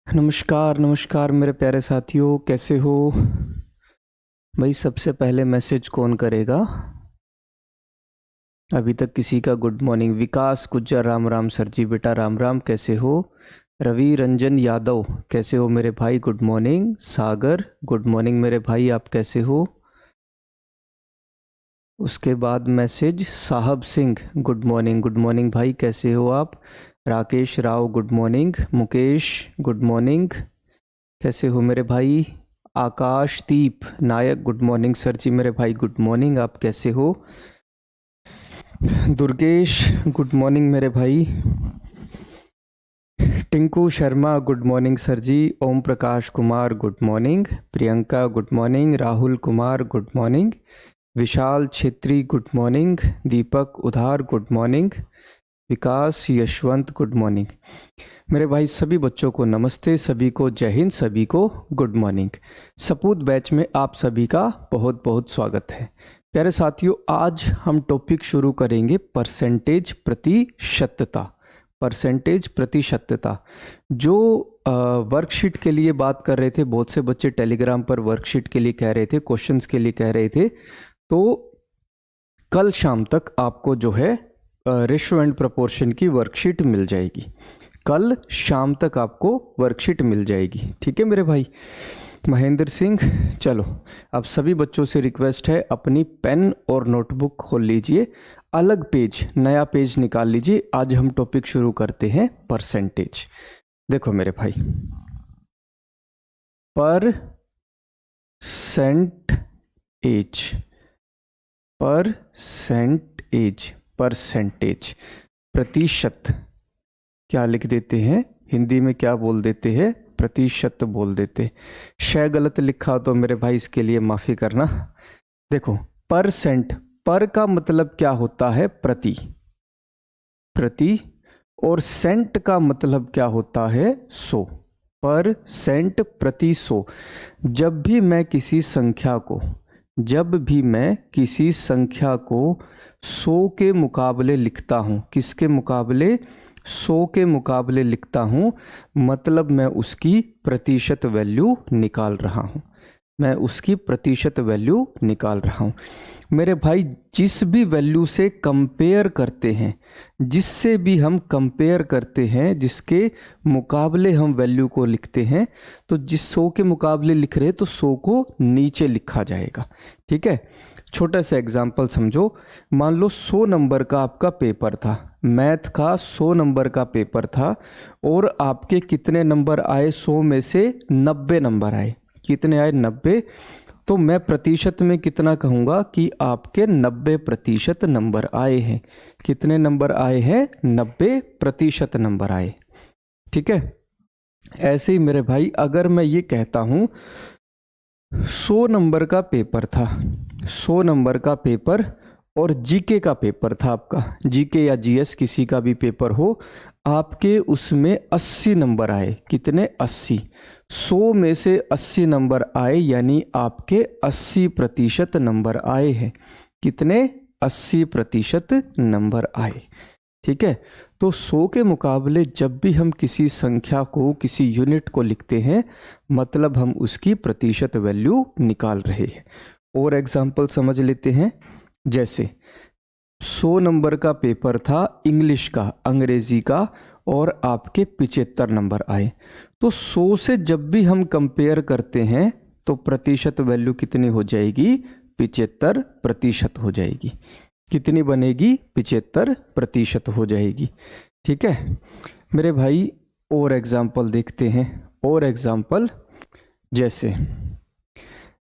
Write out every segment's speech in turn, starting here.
नमस्कार नमस्कार मेरे प्यारे साथियों, कैसे हो भाई। सबसे पहले मैसेज कौन करेगा? अभी तक किसी का गुड मॉर्निंग। विकास गुज्जर, राम राम सर जी, बेटा राम राम, कैसे हो? रवि रंजन यादव, कैसे हो मेरे भाई? Good morning. Sagar, good morning मेरे भाई, आप कैसे हो? उसके बाद मैसेज साहब सिंह, गुड मॉर्निंग भाई, कैसे हो आप? Rakesh Rao, good morning. Mukesh, good morning, कैसे हो मेरे भाई? आकाशदीप नायक, गुड मॉर्निंग सर जी मेरे भाई, गुड मॉर्निंग, आप कैसे हो? दुर्गेश, गुड मॉर्निंग मेरे भाई। Tinku Sharma, good morning sir ji. Om Prakash Kumar, good morning. Priyanka, good morning. Rahul Kumar, good morning. Vishal Chhetri, good morning. Deepak Udhar, good morning. Vikas Yashwant, good morning मेरे भाई। सभी बच्चों को नमस्ते, सभी को जय हिंद, सभी को गुड मॉर्निंग। सपूत बैच में आप सभी का बहुत बहुत स्वागत है। प्यारे साथियों, आज हम टॉपिक शुरू करेंगे परसेंटेज प्रतिशतता। परसेंटेज प्रतिशतता जो वर्कशीट के लिए बात कर रहे थे, बहुत से बच्चे टेलीग्राम पर वर्कशीट के लिए कह रहे थे, क्वेश्चंस के लिए कह रहे थे, तो कल शाम तक आपको जो है रेशो एंड प्रोपोर्शन की वर्कशीट मिल जाएगी। कल शाम तक आपको वर्कशीट मिल जाएगी, ठीक है मेरे भाई। महेंद्र सिंह, चलो अब सभी बच्चों से रिक्वेस्ट है, अपनी पेन और नोटबुक खोल लीजिए, अलग पेज, नया पेज निकाल लीजिए। आज हम टॉपिक शुरू करते हैं परसेंटेज। देखो मेरे भाई, परसेंटेज प्रतिशत क्या लिख देते हैं, हिंदी में क्या बोल देते हैं? प्रतिशत बोल देते। शय गलत लिखा तो मेरे भाई इसके लिए माफ़ी करना। देखो, परसेंट, पर का मतलब क्या होता है? प्रति, प्रति, और सेंट का मतलब क्या होता है? सौ। पर सेंट प्रति सौ। जब भी मैं किसी संख्या को 100 के मुकाबले लिखता हूँ, किसके मुकाबले? 100 के मुकाबले लिखता हूँ, मतलब मैं उसकी प्रतिशत वैल्यू निकाल रहा हूँ, मैं उसकी प्रतिशत वैल्यू निकाल रहा हूँ मेरे भाई। जिस भी वैल्यू से कंपेयर करते हैं, जिससे भी हम कंपेयर करते हैं, जिसके मुकाबले हम वैल्यू को लिखते हैं, तो जिस 100 के मुकाबले लिख रहे हैं तो 100 को नीचे लिखा जाएगा, ठीक है। छोटा सा एग्जांपल समझो, मान लो 100 नंबर का आपका पेपर था, मैथ का 100 नंबर का पेपर था, और आपके कितने नंबर आए? 100 में से 90 नंबर आए। कितने आए? 90। तो मैं प्रतिशत में कितना कहूँगा कि आपके 90% नंबर आए हैं। कितने नंबर आए हैं? 90% नंबर आए, ठीक है। ऐसे ही मेरे भाई, अगर मैं ये कहता हूँ 100 नंबर का पेपर था, 100 नंबर का पेपर, और जीके का पेपर था आपका, जीके या जीएस किसी का भी पेपर हो, आपके उसमें 80 नंबर आए। कितने? 80। 100 में से 80 नंबर आए, यानी आपके 80% नंबर आए हैं। कितने? 80% नंबर आए, ठीक है। तो 100 के मुकाबले जब भी हम किसी संख्या को, किसी यूनिट को लिखते हैं, मतलब हम उसकी प्रतिशत वैल्यू निकाल रहे हैं। और एग्जाम्पल समझ लेते हैं। जैसे 100 नंबर का पेपर था इंग्लिश का, अंग्रेजी का, और आपके 75 नंबर आए, तो 100 से जब भी हम कंपेयर करते हैं तो प्रतिशत वैल्यू कितनी हो जाएगी? 75% हो जाएगी। कितनी बनेगी? 75% हो जाएगी, ठीक है मेरे भाई। और एग्जाम्पल देखते हैं, और एग्जाम्पल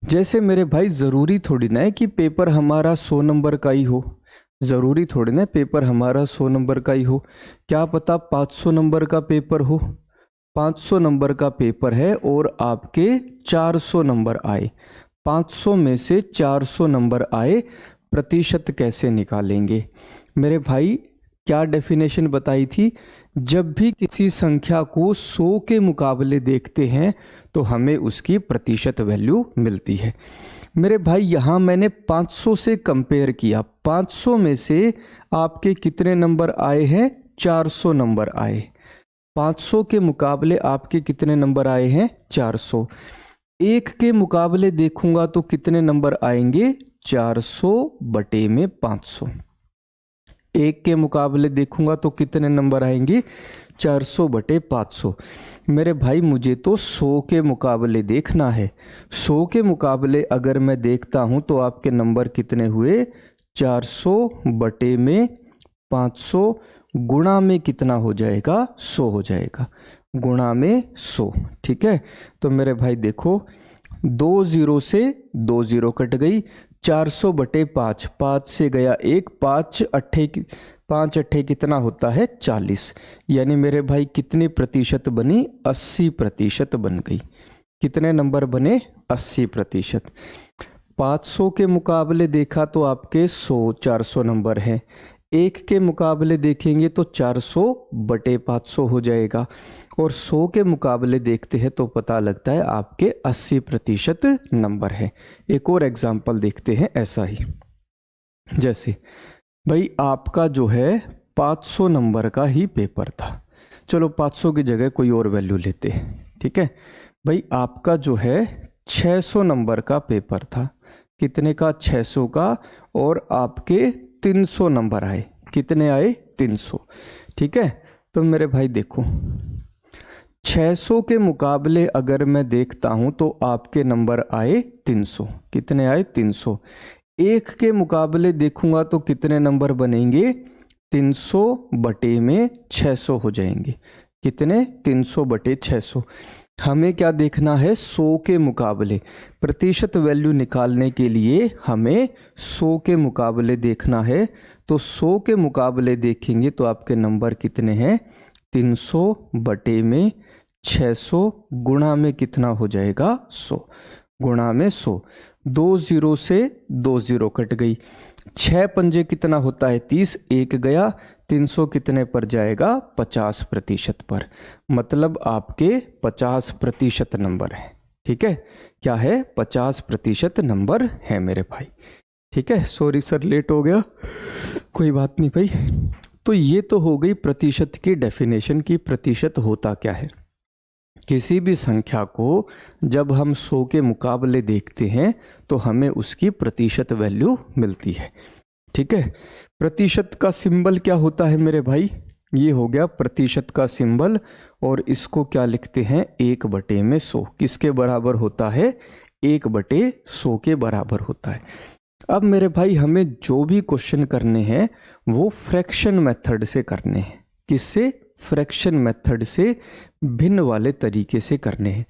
जैसे मेरे भाई, ज़रूरी थोड़ी ना है कि पेपर हमारा 100 नंबर का ही हो, ज़रूरी थोड़ी ना पेपर हमारा 100 नंबर का ही हो। क्या पता 500 नंबर का पेपर हो। 500 नंबर का पेपर है और आपके 400 नंबर आए, 500 में से 400 नंबर आए, प्रतिशत कैसे निकालेंगे मेरे भाई? क्या डेफिनेशन बताई थी? जब भी किसी संख्या को 100 के मुकाबले देखते हैं तो हमें उसकी प्रतिशत वैल्यू मिलती है मेरे भाई। यहाँ मैंने 500 से कंपेयर किया, 500 में से आपके कितने नंबर आए हैं? 400 नंबर आए। 500 के मुकाबले आपके कितने नंबर आए हैं? 400। 1 के मुकाबले देखूंगा तो कितने नंबर आएंगे? 400 बटे में 500। 1 के मुकाबले देखूंगा तो कितने नंबर आएंगे? 400 बटे 500। मेरे भाई मुझे तो 100 के मुकाबले देखना है। 100 के मुकाबले अगर मैं देखता हूं तो आपके नंबर कितने हुए? 400 बटे में 500 गुणा में कितना हो जाएगा? 100 हो जाएगा, गुणा में 100। ठीक है, तो मेरे भाई देखो 2 0 से 2 0 कट गई। 400 बटे 5, 5 से गया 1, 5 अट्ठे कितना होता है? 40। यानी मेरे भाई कितनी प्रतिशत बनी? 80% बन गई। कितने नंबर बने? 80%। 500 के मुकाबले देखा तो आपके 400 नंबर हैं। 1 के मुकाबले देखेंगे तो 400 बटे 500 हो जाएगा, और 100 के मुकाबले देखते हैं तो पता लगता है आपके 80% नंबर है। एक और एग्जाम्पल देखते हैं ऐसा ही। जैसे भाई आपका जो है 500 नंबर का ही पेपर था, चलो 500 की जगह कोई और वैल्यू लेते हैं। ठीक है भाई, आपका जो है 600 नंबर का पेपर था। कितने का? 600 का। और आपके 300 नंबर आए। कितने आए? 300। ठीक है, तो मेरे भाई देखो 600 के मुकाबले अगर मैं देखता हूं तो आपके नंबर आए 300। कितने आए? 300। 1 के मुकाबले देखूंगा तो कितने नंबर बनेंगे? 300 बटे में 600 हो जाएंगे। कितने? 300 बटे 600। हमें क्या देखना है? 100 के मुकाबले। प्रतिशत वैल्यू निकालने के लिए हमें 100 के मुकाबले देखना है। तो 100 के मुकाबले देखेंगे तो आपके नंबर कितने हैं? 300 बटे में 600 गुणा में कितना हो जाएगा? 100। गुणा में 100। 2 0 से 2 0 कट गई। 6 पंजे कितना होता है? 30। 1 गया। 300 कितने पर जाएगा? 50% पर। मतलब आपके 50% नंबर है। ठीक है, क्या है? 50% नंबर है मेरे भाई। ठीक है, सॉरी सर लेट हो गया, कोई बात नहीं भाई। तो ये तो हो गई प्रतिशत की डेफिनेशन की प्रतिशत होता क्या है। किसी भी संख्या को जब हम 100 के मुकाबले देखते हैं तो हमें उसकी प्रतिशत वैल्यू मिलती है। ठीक है, प्रतिशत का सिंबल क्या होता है मेरे भाई? ये हो गया प्रतिशत का सिंबल, और इसको क्या लिखते हैं? 1 बटे में 100। किसके बराबर होता है? 1 बटे 100 के बराबर होता है। अब मेरे भाई हमें जो भी क्वेश्चन करने हैं वो फ्रैक्शन मेथड से करने हैं। किससे? फ्रैक्शन मेथड से, भिन्न वाले तरीके से करने हैं।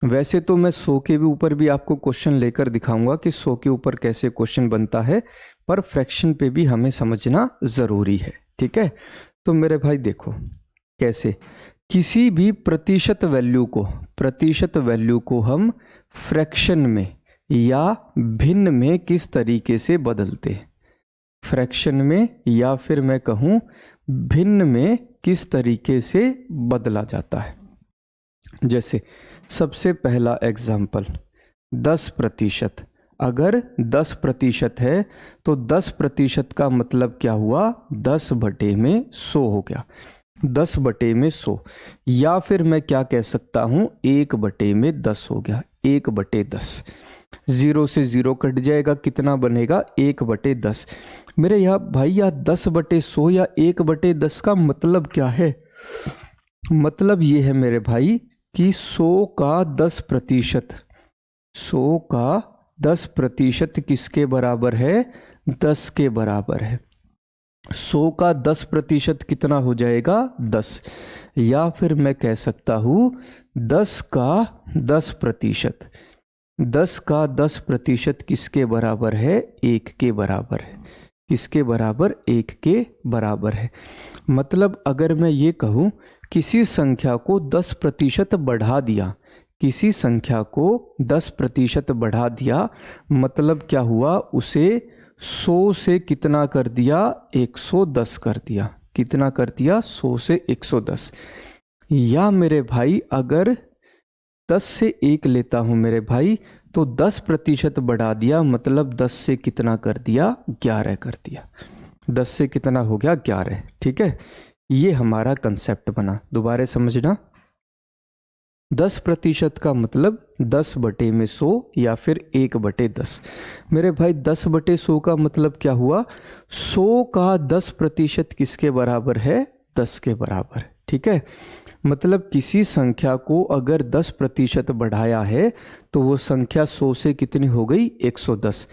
वैसे तो मैं 100 के भी ऊपर भी आपको क्वेश्चन लेकर दिखाऊंगा कि 100 के ऊपर कैसे क्वेश्चन बनता है, पर फ्रैक्शन पे भी हमें समझना ज़रूरी है। ठीक है, तो मेरे भाई देखो कैसे किसी भी प्रतिशत वैल्यू को हम फ्रैक्शन में या भिन्न में किस तरीके से बदलते हैं। फ्रैक्शन में या फिर मैं कहूँ भिन्न में किस तरीके से बदला जाता है। जैसे सबसे पहला एग्जाम्पल 10%। अगर 10% है तो 10% का मतलब क्या हुआ? 10 बटे में 100 हो गया। 10 बटे में 100, या फिर मैं क्या कह सकता हूं? 1 बटे में 10 हो गया। 1 बटे 10। 0 से 0 कट जाएगा, कितना बनेगा? 1 बटे 10। मेरे यहाँ भाई या 10 बटे 100 या 1 बटे 10 का मतलब क्या है? मतलब ये है मेरे भाई कि 100 का 10%, 100 का 10% किसके बराबर है? 10 के बराबर है। 100 का 10% कितना हो जाएगा? 10। या फिर मैं कह सकता हूँ 10 का 10%, 10 का 10% किसके बराबर है? 1 के बराबर है। किसके बराबर? 1 के बराबर है। मतलब अगर मैं ये कहूँ किसी संख्या को 10% बढ़ा दिया, किसी संख्या को 10% बढ़ा दिया, मतलब क्या हुआ? उसे 100 से कितना कर दिया? 110 कर दिया। कितना कर दिया? 100 से 110। या मेरे भाई अगर 10 से 1 लेता हूं मेरे भाई, तो 10% बढ़ा दिया, मतलब 10 से कितना कर दिया? 11 कर दिया। 10 से कितना हो गया? 11। ठीक है, ये हमारा कंसेप्ट बना। दोबारा समझना, 10% का मतलब 10/100 या फिर 1/10। मेरे भाई 10/100 का मतलब क्या हुआ, 100 का 10% किसके बराबर है, 10 के बराबर। ठीक है, मतलब किसी संख्या को अगर 10% बढ़ाया है तो वो संख्या 100 से कितनी हो गई, 110,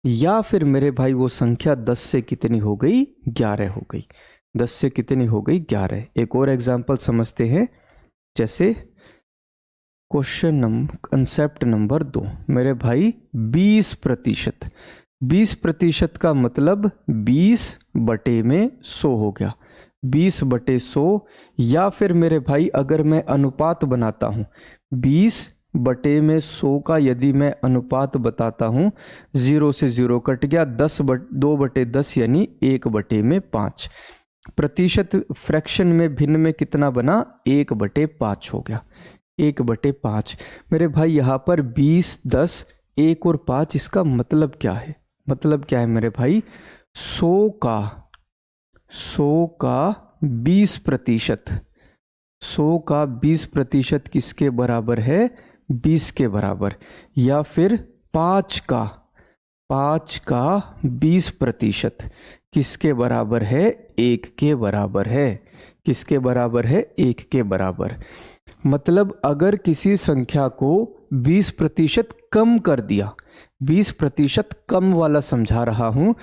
या फिर मेरे भाई वो संख्या 10 से कितनी हो गई, 11 हो गई। 10 से कितनी हो गई, 11। एक और एग्जाम्पल समझते हैं, जैसे कंसेप्ट नंबर 2। मेरे भाई 20%, 20% का मतलब 20/100 हो गया, 20/100। या फिर मेरे भाई अगर मैं अनुपात बनाता हूँ, 20/100 का यदि मैं अनुपात बताता हूँ, 0 से 0 कट गया, 2/10 यानी 1/5। प्रतिशत फ्रैक्शन में भिन्न में कितना बना, 1/5 हो गया, 1/5। मेरे भाई यहाँ पर 20, 10, 1 और 5, इसका मतलब क्या है, मतलब क्या है मेरे भाई, 100 का 20%, 100 का 20% किसके बराबर है, 20 के बराबर। या फिर 5 का 20% किसके बराबर है, 1 के बराबर है। किसके बराबर है, 1 के बराबर। मतलब अगर किसी संख्या को 20% कम कर दिया, 20% कम वाला समझा रहा हूं,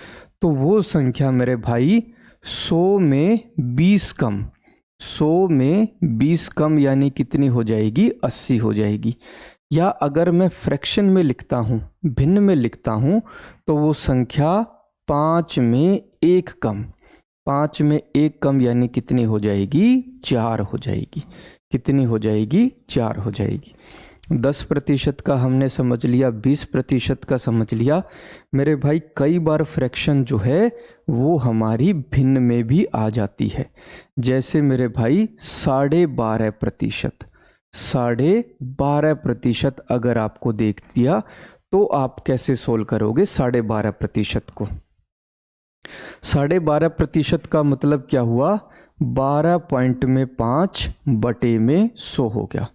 तो वो संख्या मेरे भाई 100 में 20 कम, 100 में 20 कम यानी कितनी हो जाएगी, 80 हो जाएगी। या अगर मैं फ्रैक्शन में लिखता हूँ, भिन्न में लिखता हूँ, तो वो संख्या 5 में 1 कम, 5 में 1 कम यानी कितनी हो जाएगी, 4 हो जाएगी। कितनी हो जाएगी, 4 हो जाएगी। 10% का हमने समझ लिया, 20% का समझ लिया। मेरे भाई कई बार फ्रैक्शन जो है वो हमारी भिन्न में भी आ जाती है। जैसे मेरे भाई 12.5%, 12.5% अगर आपको देख दिया तो आप कैसे सोल्व करोगे 12.5% को। 12.5% का मतलब क्या हुआ, 12.5/100 हो गया,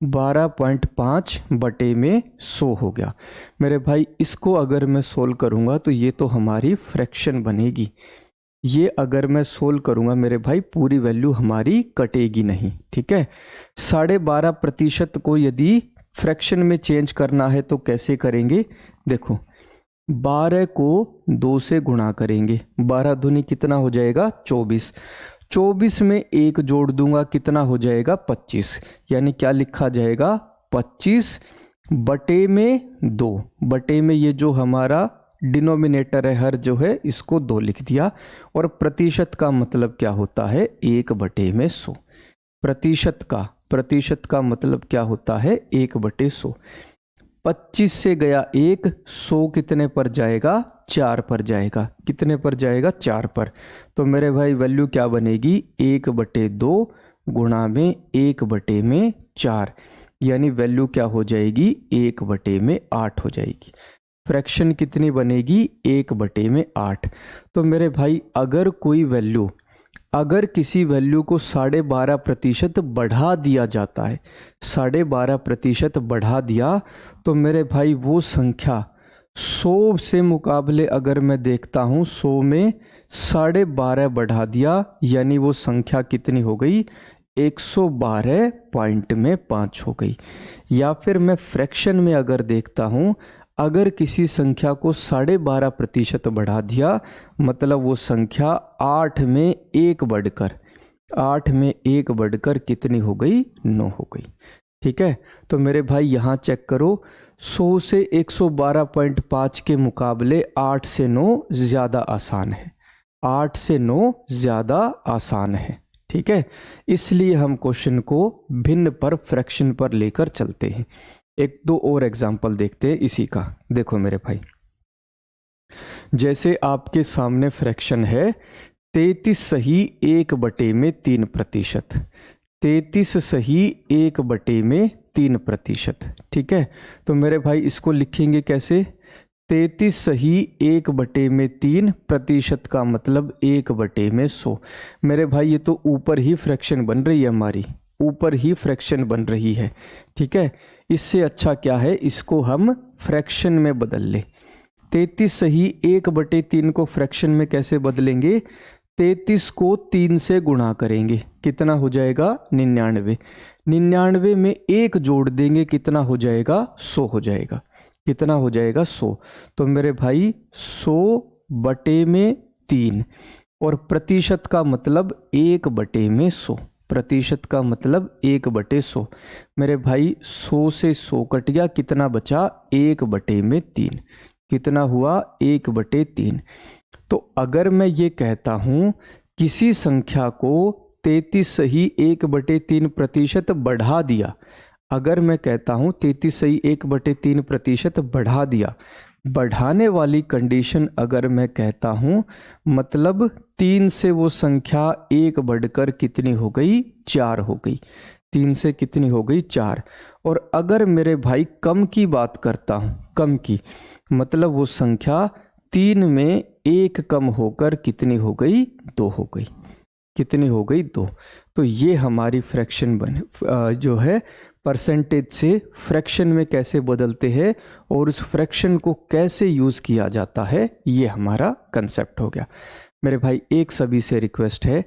12.5/100 हो गया। मेरे भाई इसको अगर मैं सोल्व करूंगा तो ये तो हमारी फ्रैक्शन बनेगी। ये अगर मैं सोल्व करूंगा मेरे भाई पूरी वैल्यू हमारी कटेगी नहीं। ठीक है, 12.5% को यदि फ्रैक्शन में चेंज करना है तो कैसे करेंगे, देखो 12 को 2 से गुणा करेंगे, 12 दूनी कितना हो जाएगा, 24। 24 में 1 जोड़ दूंगा, कितना हो जाएगा, 25। यानी क्या लिखा जाएगा, 25/2। बटे में ये जो हमारा डिनोमिनेटर है हर जो है, इसको 2 लिख दिया। और प्रतिशत का मतलब क्या होता है, 1/100। प्रतिशत का मतलब क्या होता है, 1/100। 25 से गया 1, 100 कितने पर जाएगा, 4 पर जाएगा। कितने पर जाएगा, 4 पर। तो मेरे भाई वैल्यू क्या बनेगी, 1/2 गुणा में 1/4, यानी वैल्यू क्या हो जाएगी, 1/8 हो जाएगी। फ्रैक्शन कितनी बनेगी, 1/8। तो मेरे भाई अगर कोई वैल्यू, अगर किसी वैल्यू को 12.5% बढ़ा दिया जाता है, 12.5% बढ़ा दिया, तो मेरे भाई वो संख्या 100 से मुकाबले अगर मैं देखता हूँ, 100 में 12.5 बढ़ा दिया, यानी वो संख्या कितनी हो गई, 112.5 हो गई। या फिर मैं फ्रैक्शन में अगर देखता हूँ, अगर किसी संख्या को 12.5% बढ़ा दिया, मतलब वो संख्या 8 में 1 बढ़कर कितनी हो गई, 9 हो गई। ठीक है, तो मेरे भाई यहाँ चेक करो, 100 से 112.5 के मुकाबले 8 से 9 ज़्यादा आसान है, 8 से 9 ज़्यादा आसान है। ठीक है, इसलिए हम क्वेश्चन को भिन्न पर, फ्रैक्शन पर लेकर चलते हैं। एक दो और एग्जाम्पल देखते हैं इसी का। देखो मेरे भाई, जैसे आपके सामने फ्रैक्शन है 33 सही 1/3%, 33 सही 1/3%। ठीक है, तो मेरे भाई इसको लिखेंगे कैसे, 33 सही 1/3 प्रतिशत का मतलब 1/100। मेरे भाई ये तो ऊपर ही फ्रैक्शन बन रही है, हमारी ऊपर ही फ्रैक्शन बन रही है, ठीक है। इससे अच्छा क्या है, इसको हम फ्रैक्शन में बदल ले। 33 सही 1/3 को फ्रैक्शन में कैसे बदलेंगे, 33 को 3 से गुणा करेंगे, कितना हो जाएगा 99। 99 में 1 जोड़ देंगे, कितना हो जाएगा 100 हो जाएगा, कितना हो जाएगा 100। तो मेरे भाई 100/3 और प्रतिशत का मतलब 1/100, प्रतिशत का मतलब 1/100। मेरे भाई 100 से 100 कट गया, कितना बचा 1/3, कितना हुआ 1/3। तो अगर मैं ये कहता हूँ किसी संख्या को 33 सही 1/3 प्रतिशत बढ़ा दिया, अगर मैं कहता हूँ 33 सही 1/3 प्रतिशत बढ़ा दिया, बढ़ाने वाली कंडीशन अगर मैं कहता हूँ मतलब 3 से वो संख्या 1 बढ़कर कितनी हो गई 4 हो गई, 3 से कितनी हो गई 4। और अगर मेरे भाई कम की बात करता हूँ, कम की मतलब वो संख्या 3 में 1 कम होकर कितनी हो गई 2 हो गई, कितनी हो गई 2। तो ये हमारी फ्रैक्शन जो है परसेंटेज से फ्रैक्शन में कैसे बदलते हैं और उस फ्रैक्शन को कैसे यूज़ किया जाता है, ये हमारा कंसेप्ट हो गया। मेरे भाई एक सभी से रिक्वेस्ट है,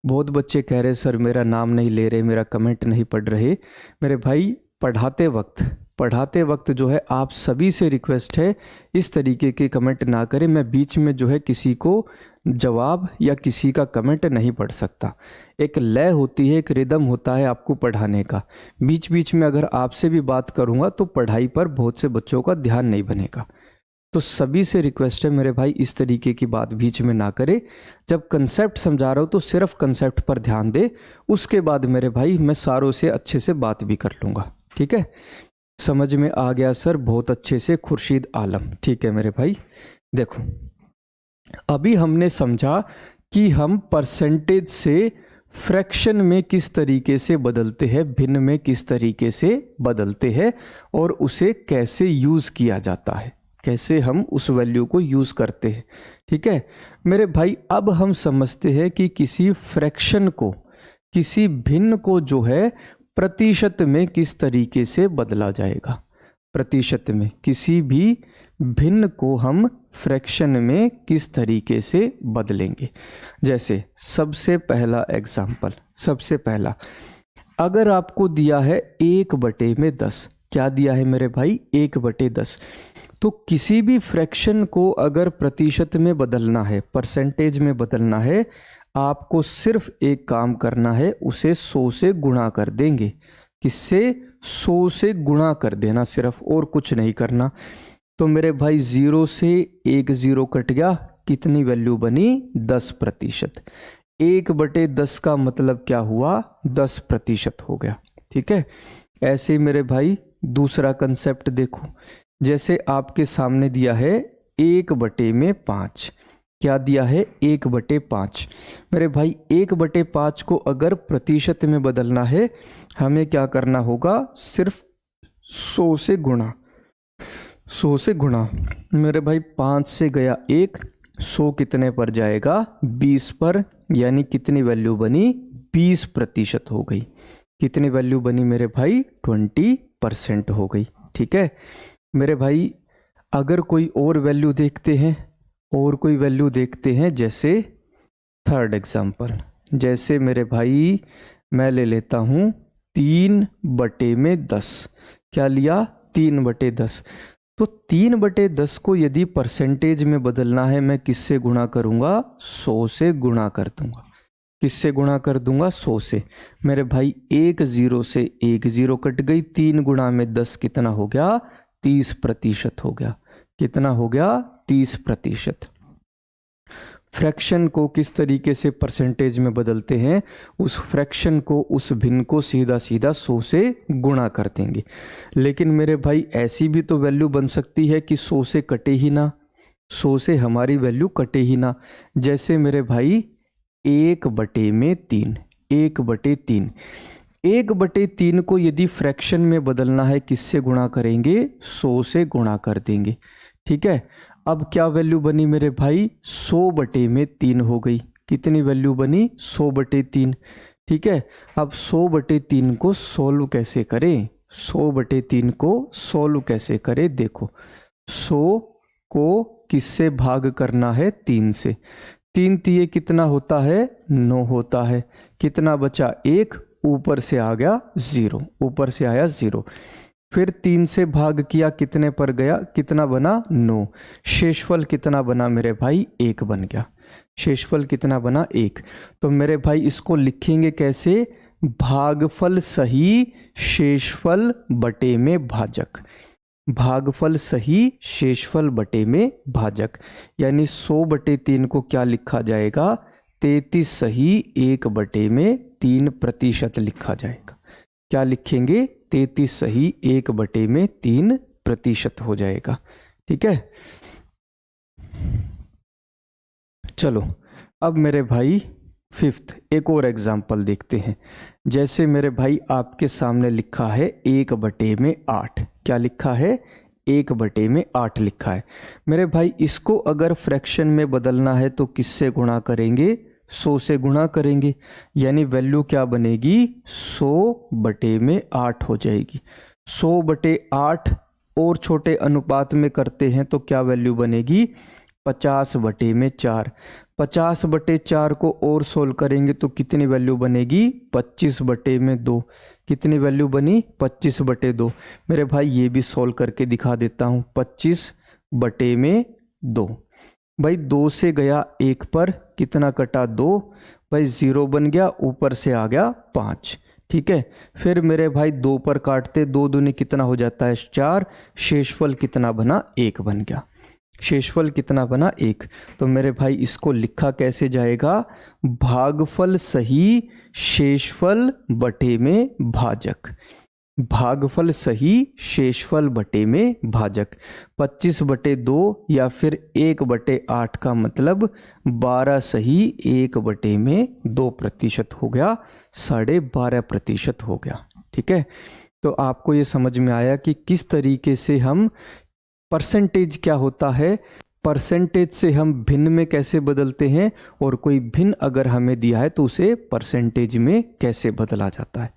बहुत बच्चे कह रहे सर मेरा नाम नहीं ले रहे, मेरा कमेंट नहीं पढ़ रहे। मेरे भाई पढ़ाते वक्त जो है आप सभी से रिक्वेस्ट है इस तरीके के कमेंट ना करें। मैं बीच में जो है किसी को जवाब या किसी का कमेंट नहीं पढ़ सकता। एक लय होती है, एक रिदम होता है आपको पढ़ाने का। बीच बीच में अगर आपसे भी बात करूंगा तो पढ़ाई पर बहुत से बच्चों का ध्यान नहीं बनेगा। तो सभी से रिक्वेस्ट है मेरे भाई इस तरीके की बात बीच में ना करे। जब कंसेप्ट समझा रहा हूँ तो सिर्फ कंसेप्ट पर ध्यान दे, उसके बाद मेरे भाई मैं सारों से अच्छे से बात भी कर लूँगा, ठीक है। समझ में आ गया सर, बहुत अच्छे से, खुर्शीद आलम, ठीक है मेरे भाई। देखो अभी हमने समझा कि हम परसेंटेज से फ्रैक्शन में किस तरीके से बदलते हैं, भिन्न में किस तरीके से बदलते हैं और उसे कैसे यूज़ किया जाता है, कैसे हम उस वैल्यू को यूज़ करते हैं, ठीक है मेरे भाई। अब हम समझते हैं कि किसी फ्रैक्शन को, किसी भिन्न को जो है प्रतिशत में किस तरीके से बदला जाएगा। प्रतिशत में किसी भी भिन्न को हम फ्रैक्शन में किस तरीके से बदलेंगे। जैसे सबसे पहला एग्जाम्पल, सबसे पहला अगर आपको दिया है 1/10, क्या दिया है मेरे भाई 1/10, तो किसी भी फ्रैक्शन को अगर प्रतिशत में बदलना है, परसेंटेज में बदलना है, आपको सिर्फ एक काम करना है, उसे 100 से गुणा कर देंगे। किससे 100 से गुणा कर देना सिर्फ, और कुछ नहीं करना। तो मेरे भाई 0 से 1 0 कट गया, कितनी वैल्यू बनी 10%। 1/10 का मतलब क्या हुआ 10% हो गया, ठीक है। ऐसे ही मेरे भाई दूसरा कंसेप्ट देखो, जैसे आपके सामने दिया है 1/5, क्या दिया है 1/5। मेरे भाई 1/5 को अगर प्रतिशत में बदलना है हमें क्या करना होगा, सिर्फ 100 से गुणा, 100 से गुणा। मेरे भाई 5 से गया 1, 100 कितने पर जाएगा 20 पर, यानी कितनी वैल्यू बनी 20% हो गई। कितनी वैल्यू बनी मेरे भाई 20% हो गई, ठीक है मेरे भाई। अगर कोई और वैल्यू देखते हैं, और कोई वैल्यू देखते हैं, जैसे थर्ड एग्जाम्पल, जैसे मेरे भाई मैं ले लेता हूँ 3/10, क्या लिया 3/10। तो 3/10 को यदि परसेंटेज में बदलना है मैं किससे गुणा करूँगा, 100 से गुणा कर दूंगा। किससे गुणा कर दूंगा 100 से। मेरे भाई 1 0 से 1 0 कट गई, 3 गुणा में 10 कितना हो गया 30% हो गया। कितना हो गया 30%। फ्रैक्शन को किस तरीके से परसेंटेज में बदलते हैं, उस फ्रैक्शन को, उस भिन्न को सीधा सीधा 100 से गुणा कर देंगे। लेकिन मेरे भाई ऐसी भी तो वैल्यू बन सकती है कि 100 से कटे ही ना, 100 से हमारी वैल्यू कटे ही ना। जैसे मेरे भाई 1/3, 1/3, 1/3 को यदि फ्रैक्शन में बदलना है किससे गुणा करेंगे, 100 से गुणा कर देंगे। ठीक है। अब क्या वैल्यू बनी मेरे भाई, 100 बटे में 3 हो गई। कितनी वैल्यू बनी, 100 बटे 3। ठीक है। अब 100 बटे 3 को सोल्व कैसे करें, 100 बटे 3 को सोल्व कैसे करें, देखो 100 को किससे भाग करना है, 3 से। 3 तिये कितना होता है, 9 होता है। कितना बचा, 1, ऊपर से आ गया 0, ऊपर से आया 0। फिर 3 से भाग किया, कितने पर गया, कितना बना, 9। शेषफल कितना बना मेरे भाई, 1 बन गया। शेषफल कितना बना, 1। तो मेरे भाई इसको लिखेंगे कैसे, भागफल सही शेषफल बटे में भाजक। भागफल सही शेषफल बटे में भाजक, यानी 100 बटे 3 को क्या लिखा जाएगा, 33 सही 1 बटे में 3% लिखा जाएगा। क्या लिखेंगे, 33 सही 1 बटे में 3% हो जाएगा। ठीक है। चलो अब मेरे भाई 5th एक और एग्जाम्पल देखते हैं। जैसे मेरे भाई आपके सामने लिखा है 1 बटे में 8। क्या लिखा है, 1 बटे में 8 लिखा है। मेरे भाई इसको अगर फ्रैक्शन में बदलना है तो किससे गुणा करेंगे, 100 से गुणा करेंगे। यानी वैल्यू क्या बनेगी, 100 बटे में 8 हो जाएगी। 100 बटे 8 और छोटे अनुपात में करते हैं तो क्या वैल्यू बनेगी, 50 बटे में 4। 50 बटे 4 को और सोल्व करेंगे तो कितनी वैल्यू बनेगी, 25 बटे में 2। कितनी वैल्यू बनी, 25 बटे 2। मेरे भाई ये भी सोल्व करके दिखा देता हूँ। 25 बटे में 2, भाई 2 से गया 1 पर, कितना कटा 2, भाई 0 बन गया, ऊपर से आ गया 5। ठीक है। फिर मेरे भाई 2 पर काटते, 2 दूनी कितना हो जाता है, 4। शेषफल कितना बना, 1 बन गया। शेषफल कितना बना, 1। तो मेरे भाई इसको लिखा कैसे जाएगा, भागफल सही शेषफल बटे में भाजक। भागफल सही शेषफल बटे में भाजक। 25 बटे 2 या फिर 1 बटे 8 का मतलब 12 सही 1 बटे में 2% हो गया, 12.5% हो गया। ठीक है। तो आपको ये समझ में आया कि किस तरीके से हम परसेंटेज क्या होता है, परसेंटेज से हम भिन्न में कैसे बदलते हैं, और कोई भिन्न अगर हमें दिया है तो उसे परसेंटेज में कैसे बदला जाता है।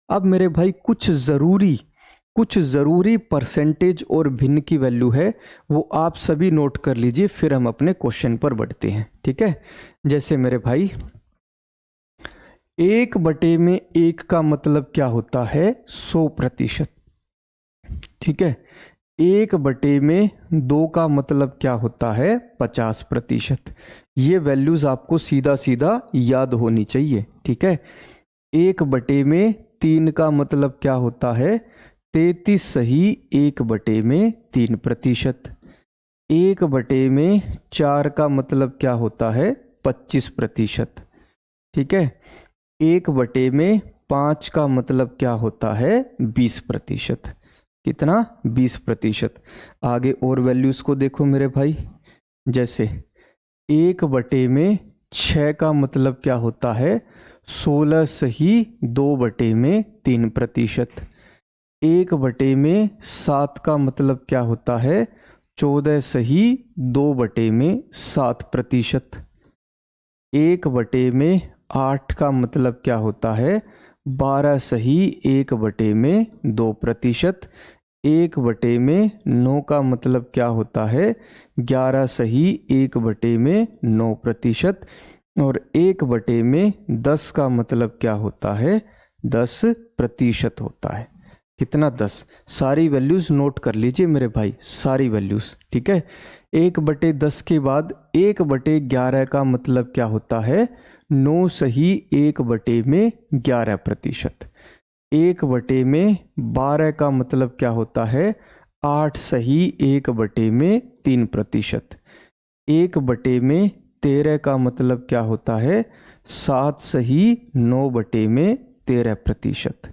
अब मेरे भाई कुछ ज़रूरी परसेंटेज और भिन्न की वैल्यू है, वो आप सभी नोट कर लीजिए, फिर हम अपने क्वेश्चन पर बढ़ते हैं। ठीक है। जैसे मेरे भाई 1 बटे में 1 का मतलब क्या होता है, 100%। ठीक है। 1 बटे में 2 का मतलब क्या होता है, 50%। ये वैल्यूज आपको सीधा सीधा याद होनी चाहिए। ठीक है। 1 बटे में 3 का मतलब क्या होता है, 33 सही 1 बटे में 3%। 1 बटे में 4 का मतलब क्या होता है, 25%। ठीक है। 1 बटे में 5 का मतलब क्या होता है, 20%। कितना, 20%। आगे और वैल्यूज को देखो मेरे भाई। जैसे 1 बटे में 6 का मतलब क्या होता है, 16 सही 2 बटे में 3%। 1 बटे में 7 का मतलब क्या होता है, 14 सही 2 बटे में 7%। 1 बटे में 8 का मतलब क्या होता है, 12 सही 1 बटे में 2%। 1 बटे में 9 का मतलब क्या होता है, 11 सही 1 बटे में 9%। और 1 बटे में 10 का मतलब क्या होता है, 10% होता है। कितना, 10। सारी वैल्यूज नोट कर लीजिए मेरे भाई, सारी वैल्यूज। ठीक है। 1 बटे 10 के बाद 1 बटे 11 का मतलब क्या होता है, 9 सही 1 बटे में 11%। 1 बटे में 12 का मतलब क्या होता है, 8 सही 1 बटे में 3%। 1 बटे में 13 का मतलब क्या होता है, 7 सही 9 बटे में 13%।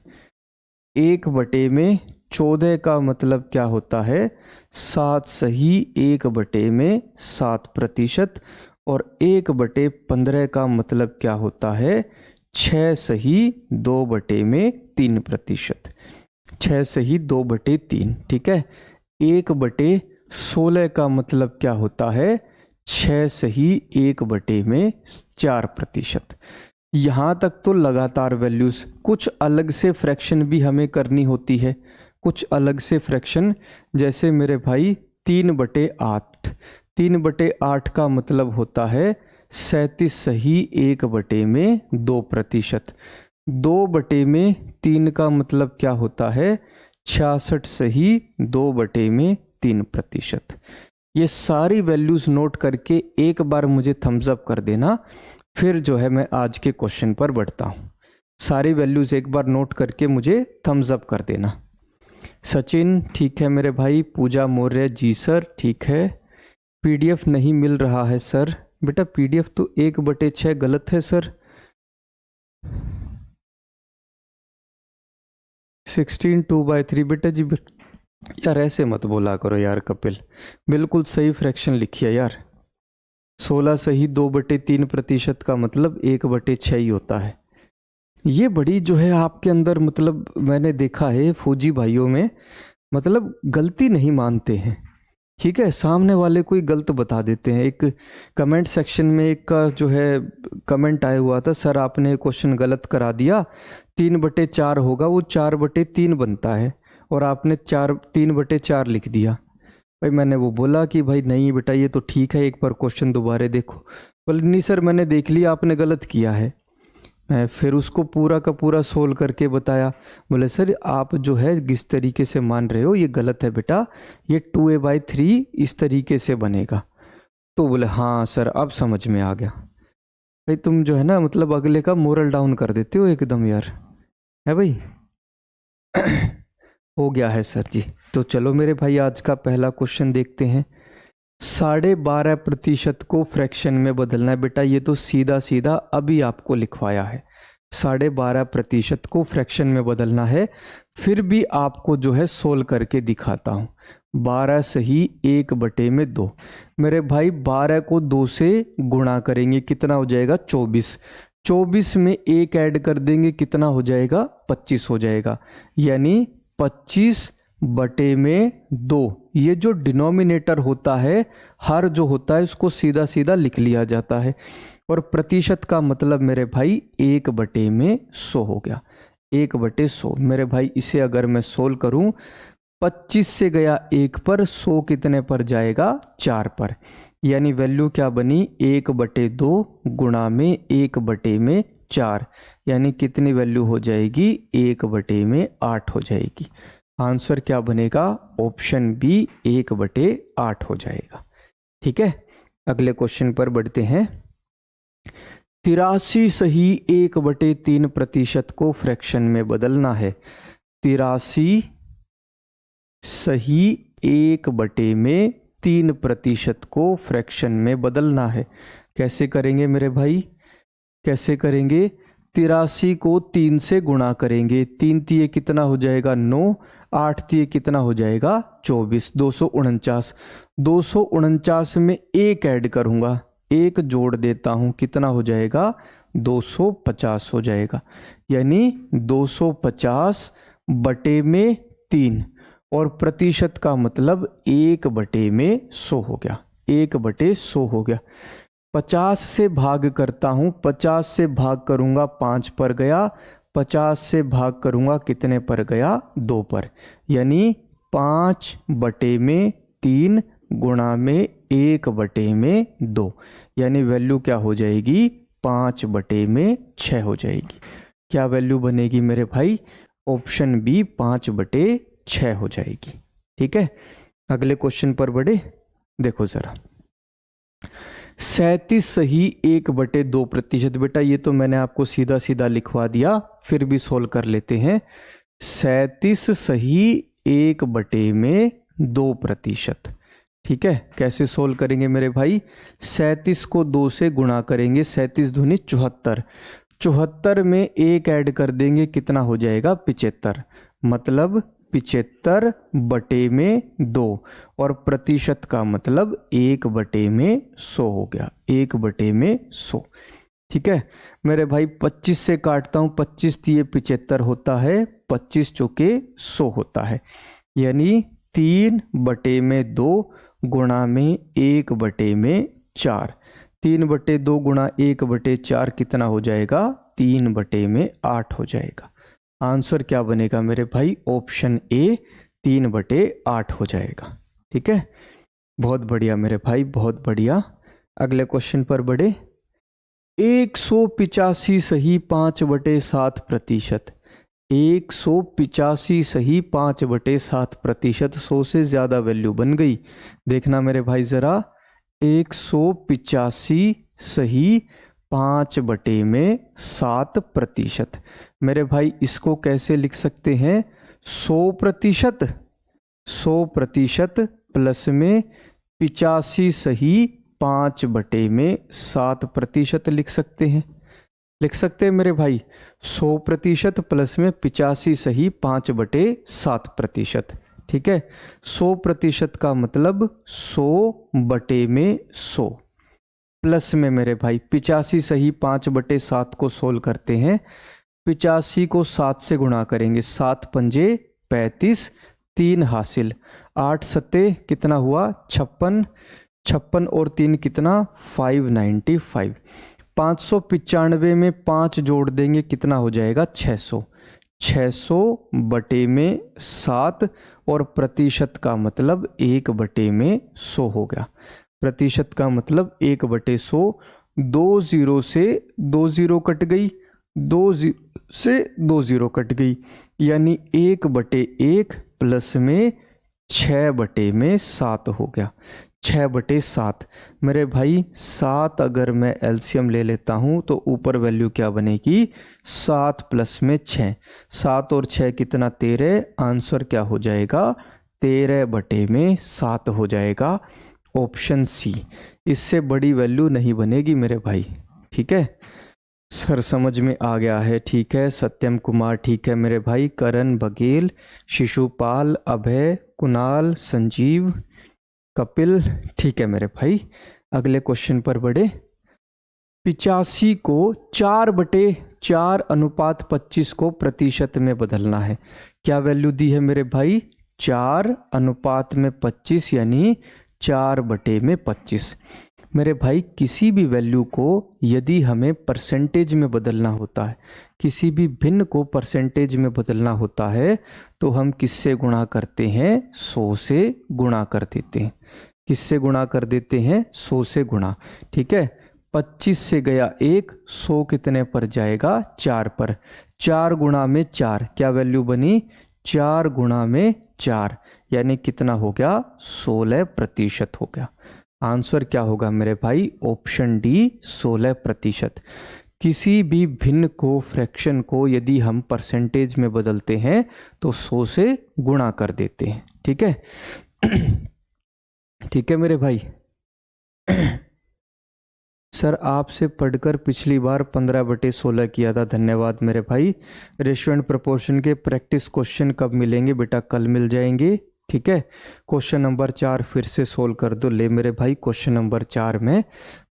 1 बटे में 14 का मतलब क्या होता है, 7 सही 1 बटे में 7%। और 1 बटे 15 का मतलब क्या होता है, 6 सही 2 बटे में 3%। 6 सही 2 बटे 3। ठीक है। 1 बटे 16 का मतलब क्या होता है, 6 सही 1/4%। यहाँ तक तो लगातार वैल्यूज। कुछ अलग से फ्रैक्शन भी हमें करनी होती है, कुछ अलग से फ्रैक्शन, जैसे मेरे भाई 3/8। 3/8 का मतलब होता है 37 सही 1/2%। 2/3 का मतलब क्या होता है, 66 सही 2/3%। ये सारी वैल्यूज नोट करके एक बार मुझे थम्स अप कर देना, फिर जो है मैं आज के क्वेश्चन पर बढ़ता हूँ। सारी वैल्यूज एक बार नोट करके मुझे थम्स अप कर देना। सचिन ठीक है मेरे भाई। पूजा मौर्य जी सर ठीक है। पीडीएफ नहीं मिल रहा है सर। बेटा पीडीएफ तो 1/6 गलत है सर। 16 2/3 बेटा जी। यार ऐसे मत बोला करो यार कपिल, बिल्कुल सही फ्रैक्शन लिखिए यार। 16 सही 2/3% का मतलब 1/6 ही होता है। ये बड़ी जो है आपके अंदर, मतलब मैंने देखा है फौजी भाइयों में, मतलब गलती नहीं मानते हैं। ठीक है, सामने वाले कोई गलत बता देते हैं। एक कमेंट सेक्शन में एक का जो है कमेंट आया हुआ था, सर आपने क्वेश्चन गलत करा दिया, 3/4 होगा, वो 4/3 बनता है, और आपने 3/4 लिख दिया। भाई मैंने वो बोला कि भाई नहीं बेटा ये तो ठीक है, एक बार क्वेश्चन दोबारा देखो। बोले नहीं सर मैंने देख लिया आपने गलत किया है। मैं फिर उसको पूरा का पूरा सोल्व करके बताया। बोले सर आप जो है जिस तरीके से मान रहे हो ये गलत है बेटा, ये 2a/3 इस तरीके से बनेगा। तो बोले हाँ सर अब समझ में आ गया। भाई तुम जो है ना मतलब अगले का मोरल डाउन कर देते हो एकदम यार, है भाई। हो गया है सर जी। तो चलो मेरे भाई आज का पहला क्वेश्चन देखते हैं। 12.5% को फ्रैक्शन में बदलना है बेटा, ये तो सीधा सीधा अभी आपको लिखवाया है। 12.5% को फ्रैक्शन में बदलना है, फिर भी आपको जो है सोल्व करके दिखाता हूँ। 12 सही 1/2। मेरे भाई 12 को 2 से गुणा करेंगे, कितना हो जाएगा 24। 24 में 1 ऐड कर देंगे, कितना हो जाएगा 25 हो जाएगा, यानी 25/2। ये जो डिनोमिनेटर होता है, हर जो होता है उसको सीधा सीधा लिख लिया जाता है। और प्रतिशत का मतलब मेरे भाई 1/100 हो गया। 1/100 मेरे भाई, इसे अगर मैं सोल्व करूं, 25 से गया 1 पर, 100 कितने पर जाएगा 4 पर, यानी वैल्यू क्या बनी 1/2 गुणा में 1/4, यानी कितनी वैल्यू हो जाएगी 1/8 हो जाएगी। आंसर क्या बनेगा, ऑप्शन बी 1/8 हो जाएगा। ठीक है, अगले क्वेश्चन पर बढ़ते हैं। 83 सही 1/3% को फ्रैक्शन में बदलना है। 83 सही 1/3% को फ्रैक्शन में बदलना है। कैसे करेंगे मेरे भाई, कैसे करेंगे, 83 को 3 से गुणा करेंगे, 3 तिये कितना हो जाएगा 9, 8 तिये कितना हो जाएगा 24, 249। 249 में 1 ऐड करूंगा, 1 जोड़ देता हूं, कितना हो जाएगा 250 हो जाएगा, यानी 250/3। और प्रतिशत का मतलब 1/100 हो गया, 1/100 हो गया। 50 से भाग करता हूं, 50 से भाग करूंगा 5 पर गया, 50 से भाग करूंगा कितने पर गया 2 पर, यानी 5/3 गुणा में 1/2, यानी वैल्यू क्या हो जाएगी 5/6 हो जाएगी। क्या वैल्यू बनेगी मेरे भाई, ऑप्शन बी 5/6 हो जाएगी। ठीक है, अगले क्वेश्चन पर बढ़े। देखो जरा, 37 सही 1/2%। बेटा ये तो मैंने आपको सीधा सीधा लिखवा दिया, फिर भी सोल्व कर लेते हैं। 37 सही 1/2%। ठीक है, कैसे सोल्व करेंगे मेरे भाई, 37 को 2 से गुणा करेंगे, 37 दूनी 74, 74 में 1 ऐड कर देंगे, कितना हो जाएगा 75, मतलब 75/2। और प्रतिशत का मतलब 1/100 हो गया, 1/100। ठीक है मेरे भाई, 25 से काटता हूं, 25 तिये 75 होता है, 25 चौके 100 होता है, यानी 3/2 गुणा में 1/4। 3/2 गुणा 1/4 कितना हो जाएगा? 3/8 हो जाएगा। आंसर क्या बनेगा मेरे भाई? ऑप्शन ए 3/8 हो जाएगा। ठीक है, बहुत बढ़िया मेरे भाई, बहुत बढ़िया। अगले क्वेश्चन पर बढ़े। 185 सही 5/7%। 185 सही 5/7%। 100 से ज़्यादा वैल्यू बन गई। देखना मेरे भाई ज़रा, 185 सही 5/7%। मेरे भाई इसको कैसे लिख सकते हैं? 100%। 100% प्लस में 85 सही 5/7% लिख सकते हैं। लिख सकते हैं मेरे भाई, 100% प्लस में 85 सही 5/7%। ठीक है, 100% का मतलब 100/100 प्लस में मेरे भाई 85 सही 5/7 को सोल्व करते हैं। 85 को 7 से गुणा करेंगे, 7 पंजे 35, 3 हासिल, 8 सत्ते कितना हुआ? 56। 56 और 3 कितना? 595। 595 में 5 जोड़ देंगे, कितना हो जाएगा? 600। 600/7 और प्रतिशत का मतलब 1/100 हो गया। प्रतिशत का मतलब 1/100। 2 0 से 2 0 कट गई, 2 0 से 2 0 कट गई, यानी 1/1 प्लस में 6/7 हो गया। 6/7 मेरे भाई, 7 अगर मैं एलसीएम ले लेता हूँ तो ऊपर वैल्यू क्या बनेगी? 7 प्लस में 6, 7 और 6 कितना? 13। आंसर क्या हो जाएगा? 13/7 हो जाएगा। Option C. इससे बड़ी वैल्यू नहीं बनेगी मेरे भाई। ठीक है सर, समझ में आ गया है। ठीक है, सत्यम कुमार ठीक है मेरे भाई, करण बघेल, शिशुपाल, अभय, कुणाल, संजीव, कपिल ठीक है मेरे भाई। अगले क्वेश्चन पर बढ़े। 85 को 4/4:25 को प्रतिशत में बदलना है। क्या वैल्यू दी है मेरे भाई? 4:25 यानी 4/25। मेरे भाई किसी भी वैल्यू को यदि हमें परसेंटेज में बदलना होता है, किसी भी भिन्न को परसेंटेज में बदलना होता है, तो हम किससे गुणा करते हैं? 100 से गुणा कर देते हैं। किससे गुणा कर देते हैं? 100 से गुणा। ठीक है, 25 से गया 1, 100 कितने पर जाएगा? 4 पर। 4 गुणा में 4 क्या वैल्यू बनी? 4 गुणा में 4 यानी कितना हो गया? 16% हो गया। आंसर क्या होगा मेरे भाई? Option D 16%। किसी भी भिन्न को, फ्रैक्शन को यदि हम परसेंटेज में बदलते हैं तो 100 से गुणा कर देते हैं। ठीक है ठीक है मेरे भाई। सर आपसे पढ़कर पिछली बार 15/16 किया था, धन्यवाद मेरे भाई। रेशियो एंड प्रोपोर्शन के प्रैक्टिस क्वेश्चन कब मिलेंगे बेटा? कल मिल जाएंगे। ठीक है, क्वेश्चन नंबर 4 फिर से सोल्व कर दो। ले मेरे भाई, क्वेश्चन नंबर 4 में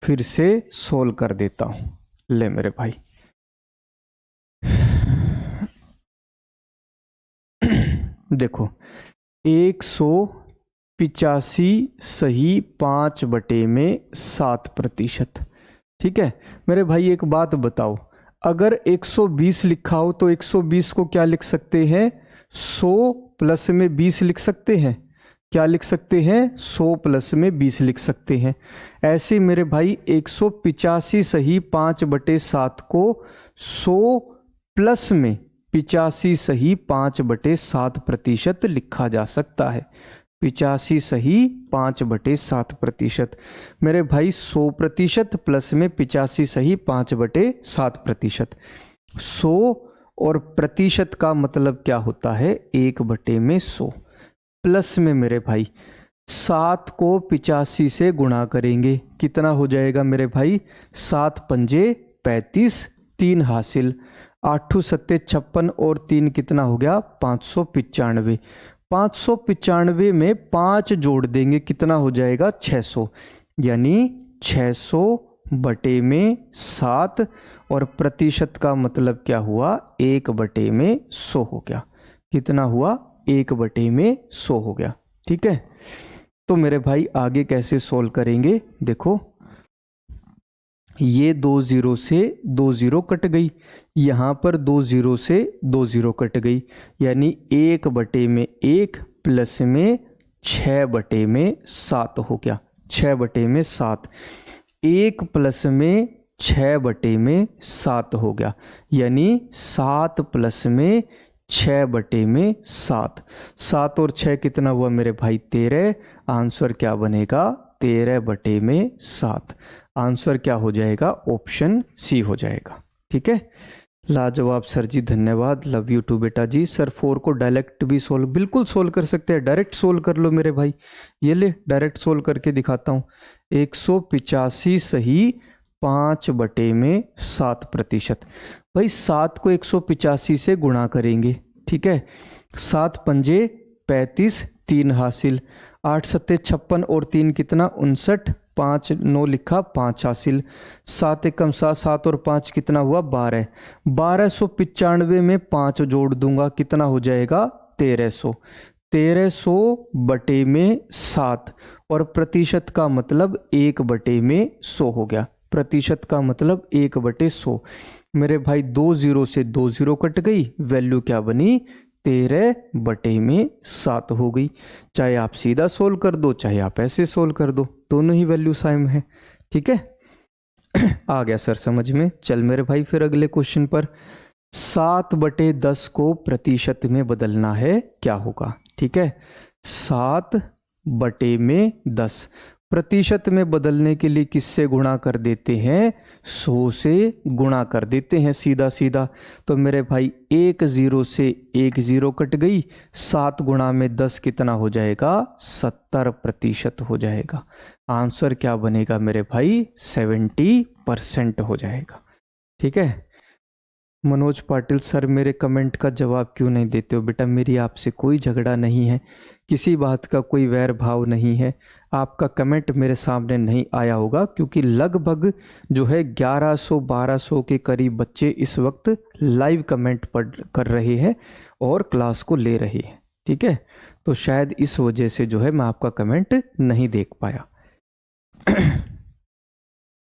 फिर से सोल्व कर देता हूं। ले मेरे भाई देखो, 185 सही 5/7%। ठीक है मेरे भाई, एक बात बताओ, अगर 120 लिखा हो तो 120 को क्या लिख सकते हैं? 100 प्लस में 20 लिख सकते हैं। क्या लिख सकते हैं? 100 प्लस में 20 लिख सकते हैं। ऐसे मेरे भाई 185 सही 5/7 को 100 प्लस में 85 सही 5/7% लिखा जा सकता है। 85 सही 5/7%। मेरे भाई 100% प्लस में 85 सही 5/7%। 100 और प्रतिशत का मतलब क्या होता है? 1/100 प्लस में मेरे भाई 7 को 85 से गुणा करेंगे, कितना हो जाएगा मेरे भाई? 7 पंजे 35, 3 हासिल, 8 सत्ते 56 और 3 कितना हो गया? 595। 595 में 5 जोड़ देंगे, कितना हो जाएगा? 600, यानी 600/7 और प्रतिशत का मतलब क्या हुआ? 1/100 हो गया। कितना हुआ? 1/100 हो गया। ठीक है। तो मेरे भाई आगे कैसे सोल्व करेंगे, देखो ये 2 0 से 2 0 कट गई, यहाँ पर 2 0 से 2 0 कट गई, यानी 1/1 प्लस में 6/7 हो गया, 6/7। 1 प्लस में 6/7 हो गया, यानी 7 प्लस में 6/7। 7 और 6 कितना हुआ मेरे भाई 13। आंसर क्या बनेगा 13/7। आंसर क्या हो जाएगा, ऑप्शन सी हो जाएगा। ठीक है, लाजवाब सर जी, धन्यवाद, लव यू टू बेटा जी। सर 4 को डायरेक्ट भी सोल्व, बिल्कुल सोल्व कर सकते हैं, डायरेक्ट सोल्व कर लो मेरे भाई। ये ले डायरेक्ट सोल्व करके दिखाता हूँ। 185 सही 5/7%। भाई 7 को 185 से गुणा करेंगे, ठीक है। 7 पंजे 35, 3 हासिल, 8 सत्ते 56 और 3 कितना 59, 5 9 लिखा 5 हासिल, 7 एकम 7, 7 और 5 कितना हुआ 12। 1295 में 5 जोड़ दूंगा, कितना हो जाएगा 1300। 1300/7 और प्रतिशत का मतलब 1/100 हो गया। प्रतिशत का मतलब 1/100। मेरे भाई 2 0 से 2 0 कट गई, वैल्यू क्या बनी 13/7 हो गई। चाहे आप सीधा सोल्व कर दो, चाहे आप ऐसे सोल्व कर दो, दोनों ही वैल्यू सेम है। ठीक है, आ गया सर समझ में। चल मेरे भाई फिर अगले क्वेश्चन पर। 7/10 को प्रतिशत में बदलना है, क्या होगा। ठीक है, 7/10 प्रतिशत में बदलने के लिए किससे गुणा कर देते हैं, 100 से गुणा कर देते हैं सीधा सीधा। तो मेरे भाई 1 0 से 1 0 कट गई, 7 गुणा में 10 कितना हो जाएगा 70% हो जाएगा। आंसर क्या बनेगा मेरे भाई 70% हो जाएगा। ठीक है, मनोज पाटिल सर मेरे कमेंट का जवाब क्यों नहीं देते हो। बेटा मेरी आपसे कोई झगड़ा नहीं है, किसी बात का कोई वैर भाव नहीं है। आपका कमेंट मेरे सामने नहीं आया होगा क्योंकि लगभग जो है 1100-1200 के करीब बच्चे इस वक्त लाइव कमेंट पढ़ कर रहे हैं और क्लास को ले रहे हैं। ठीक है, तो शायद इस वजह से जो है मैं आपका कमेंट नहीं देख पाया।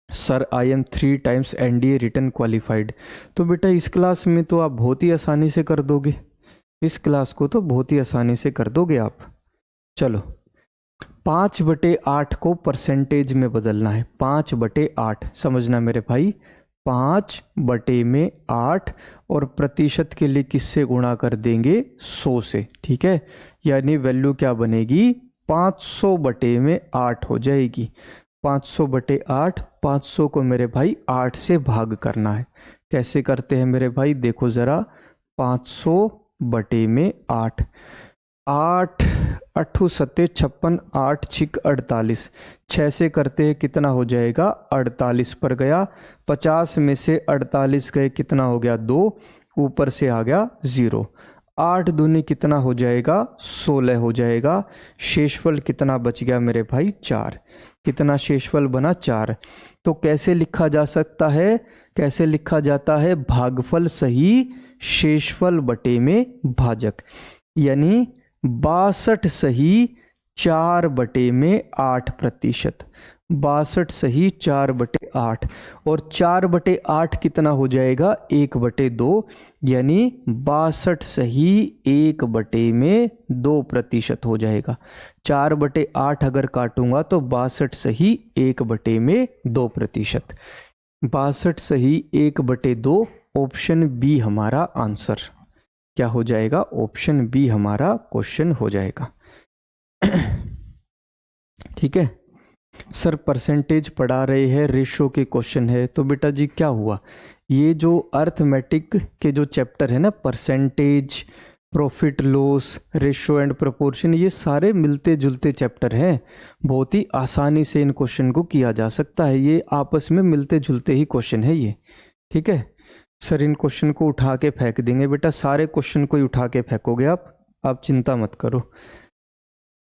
Sir I am 3 times NDA return qualified. तो बेटा इस क्लास में तो आप बहुत ही आसानी से कर दोगे, इस क्लास को तो बहुत ही आसानी से कर दोगे आप। चलो 5/8 को परसेंटेज में बदलना है। 5/8 समझना मेरे भाई, 5/8 और प्रतिशत के लिए किससे गुणा कर देंगे 100 से। ठीक है, यानी वैल्यू क्या बनेगी 500/8 हो जाएगी। 500/8, 500 को मेरे भाई 8 से भाग करना है। कैसे करते हैं मेरे भाई, देखो ज़रा 500/8, 8 8 सत्ते 56, 8 6 48, 6 से करते हैं कितना हो जाएगा 48 पर गया, 50 में से 48 गए कितना हो गया 2, ऊपर से आ गया 0। 8 दूनी कितना हो जाएगा 16 हो जाएगा। शेषफल कितना बच गया मेरे भाई 4। कितना शेषफल बना 4। तो कैसे लिखा जा सकता है, कैसे लिखा जाता है, भागफल सही शेषफल बटे में भाजक, यानी 62 सही 4/8%। 62 सही 4/8 और 4/8 कितना हो जाएगा 1/2, यानी 62 सही 1/2% हो जाएगा। 4/8 अगर काटूंगा तो 62 सही 1/2%। 62 सही 1/2, ऑप्शन बी हमारा आंसर क्या हो जाएगा, ऑप्शन बी हमारा क्वेश्चन हो जाएगा। ठीक है सर, परसेंटेज पढ़ा रहे हैं, रेशो के क्वेश्चन है। तो बेटा जी क्या हुआ, ये जो अर्थमेटिक के जो चैप्टर है ना, percentage, profit loss, ratio and proportion, ये सारे मिलते जुलते चैप्टर हैं। बहुत ही आसानी से इन क्वेश्चन को किया जा सकता है, ये आपस में मिलते जुलते ही क्वेश्चन है ये। ठीक है सर, इन क्वेश्चन को उठा के फेंक देंगे बेटा, सारे क्वेश्चन को ही उठा के फेंकोगे आप चिंता मत करो।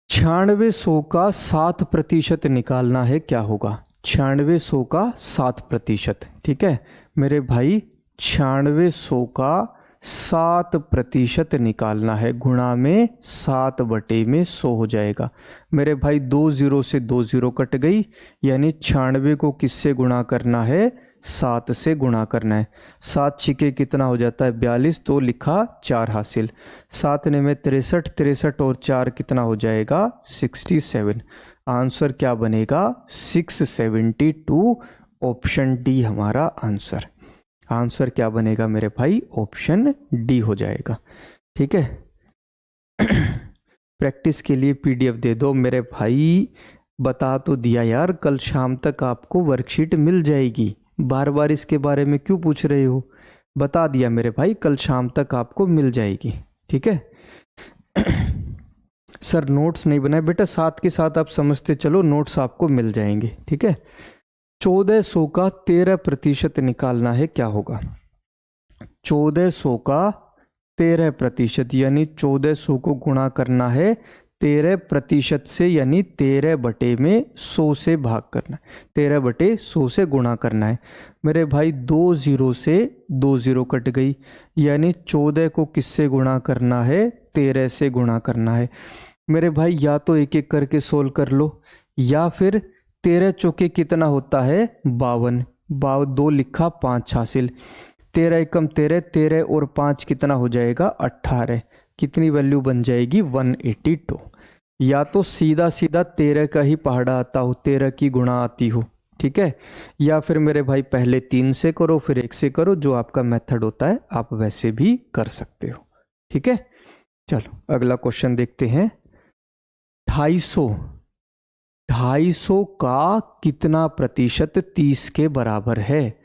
9600 का 7% निकालना है, क्या होगा 9600 का 7%। ठीक है मेरे भाई, 9600 का 7% निकालना है, गुणा में 7/100 हो जाएगा। मेरे भाई 2 0 से 2 0 कट गई, यानी 96 को किससे गुणा करना है? 7 से गुणा करना है। 7 छिके कितना हो जाता है? 42, तो लिखा 4 हासिल। 7 ने में 63, 63 और 4 कितना हो जाएगा? 67। आंसर क्या बनेगा? 672। ऑप्शन डी हमारा आंसर। आंसर क्या बनेगा मेरे भाई? ऑप्शन डी हो जाएगा। ठीक है। प्रैक्टिस के लिए पीडीएफ दे दो मेरे भाई। बता तो दिया यार, कल शाम तक आपको वर्कशीट मिल जाएगी, बार बार इसके बारे में क्यों पूछ रहे हो? बता दिया मेरे भाई, कल शाम तक आपको मिल जाएगी। ठीक है। सर नोट्स नहीं बनाए बेटा, साथ के साथ आप समझते चलो, नोट्स आपको मिल जाएंगे। ठीक है। 1400 का 13% निकालना है, क्या होगा? 1400 का 13%, यानी 1400 को गुणा करना है 13% से, यानी 13/100 से भाग करना है, 13/100 से गुणा करना है। मेरे भाई 2 0 से 2 0 कट गई, यानी 14 को किससे गुणा करना है? 13 से गुणा करना है। मेरे भाई या तो एक एक करके सोल्व कर लो, या फिर 13 चौके कितना होता है? 52। 2 लिखा, 5 हासिल। 13 एकम 13, 13 और 5 कितना हो जाएगा? 18। कितनी वैल्यू बन जाएगी? 182। या तो सीधा सीधा 13 का ही पहाड़ा आता हो, 13 की गुणा आती हो। ठीक है। या फिर मेरे भाई पहले 3 से करो, फिर 1 से करो, जो आपका मेथड होता है आप वैसे भी कर सकते हो। ठीक है। चलो अगला क्वेश्चन देखते हैं। 250 का कितना प्रतिशत 30 के बराबर है?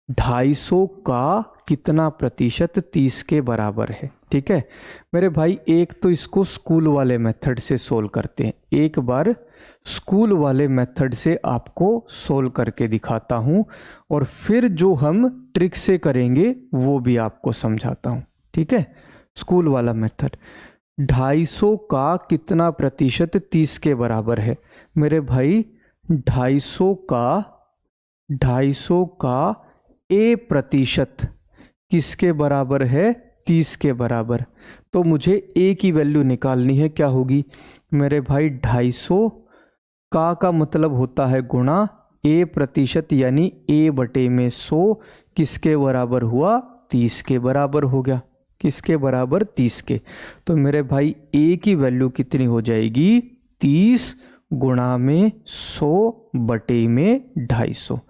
250 का कितना प्रतिशत 30 के बराबर है? ठीक है। मेरे भाई एक तो इसको स्कूल वाले मेथड से सोल्व करते हैं, एक बार स्कूल वाले मेथड से आपको सोल्व करके दिखाता हूं, और फिर जो हम ट्रिक से करेंगे वो भी आपको समझाता हूं। ठीक है। स्कूल वाला मेथड। 250 का कितना प्रतिशत 30 के बराबर है? मेरे भाई 250 का A प्रतिशत किसके बराबर है? 30 के बराबर। तो मुझे A की वैल्यू निकालनी है, क्या होगी? मेरे भाई 250 का मतलब होता है गुणा, A प्रतिशत यानी A/100 किसके बराबर हुआ? 30 के बराबर हो गया। किसके बराबर? 30 के। तो मेरे भाई A की वैल्यू कितनी हो जाएगी? 30 गुणा में 100/250।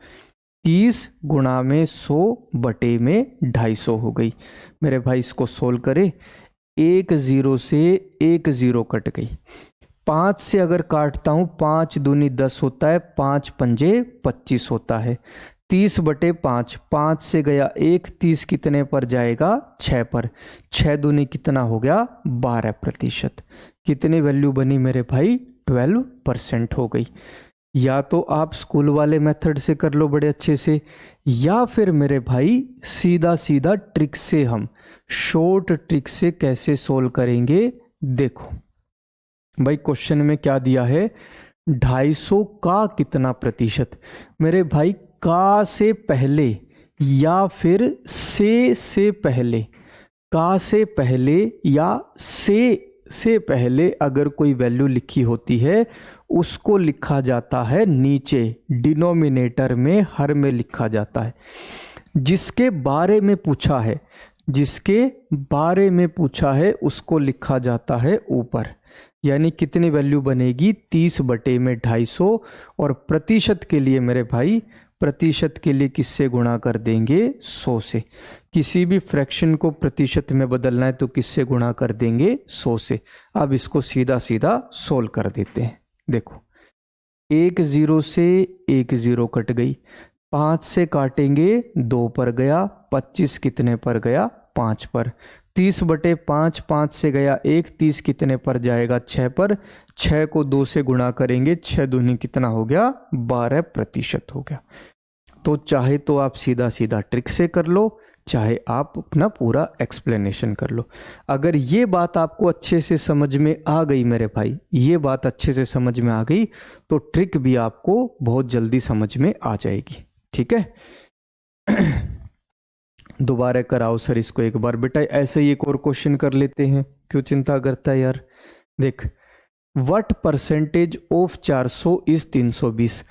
30 गुणा में 100/250 हो गई। मेरे भाई इसको सोल्व करें। 1 0 से 1 0 कट गई। 5 से अगर काटता हूं, 5 दूनी 10 होता है, 5 पंजे 25 होता है। 30/5, 5 से गया 1, 30 कितने पर जाएगा? 6 पर। 6 दूनी कितना हो गया? 12%। कितनी वैल्यू बनी मेरे भाई? 12% हो गई। या तो आप स्कूल वाले मेथड से कर लो बड़े अच्छे से, या फिर मेरे भाई सीधा सीधा ट्रिक से, हम शॉर्ट ट्रिक से कैसे सोल्व करेंगे देखो। भाई क्वेश्चन में क्या दिया है? 250 का कितना प्रतिशत? मेरे भाई का से पहले या फिर से पहले, का से पहले या से पहले अगर कोई वैल्यू लिखी होती है, उसको लिखा जाता है नीचे, डिनोमिनेटर में, हर में लिखा जाता है। जिसके बारे में पूछा है, जिसके बारे में पूछा है, उसको लिखा जाता है ऊपर। यानी कितनी वैल्यू बनेगी? 30/250। और प्रतिशत के लिए मेरे भाई, प्रतिशत के लिए किससे गुणा कर देंगे? 100 से। किसी भी फ्रैक्शन को प्रतिशत में बदलना है तो किससे गुणा कर देंगे? 100 से। अब इसको सीधा सीधा सोल्व कर देते हैं। देखो 1 0 से 1 0 कट गई, 5 से काटेंगे 2 पर गया, 25 कितने पर गया? 5 पर। 30/5, 5 से गया 1, 30 कितने पर जाएगा? 6 पर। 6 को 2 से गुणा करेंगे, 6 दूनी कितना हो गया? 12% हो गया। तो चाहे तो आप सीधा सीधा ट्रिक से कर लो, चाहे आप अपना पूरा एक्सप्लेनेशन कर लो। अगर ये बात आपको अच्छे से समझ में आ गई मेरे भाई, ये बात अच्छे से समझ में आ गई, तो ट्रिक भी आपको बहुत जल्दी समझ में आ जाएगी। ठीक है। दोबारा कराओ सर इसको एक बार। बेटा ऐसे ही एक और क्वेश्चन कर लेते हैं, क्यों चिंता करता है यार। देख, व्हाट परसेंटेज ऑफ 400 इज 320।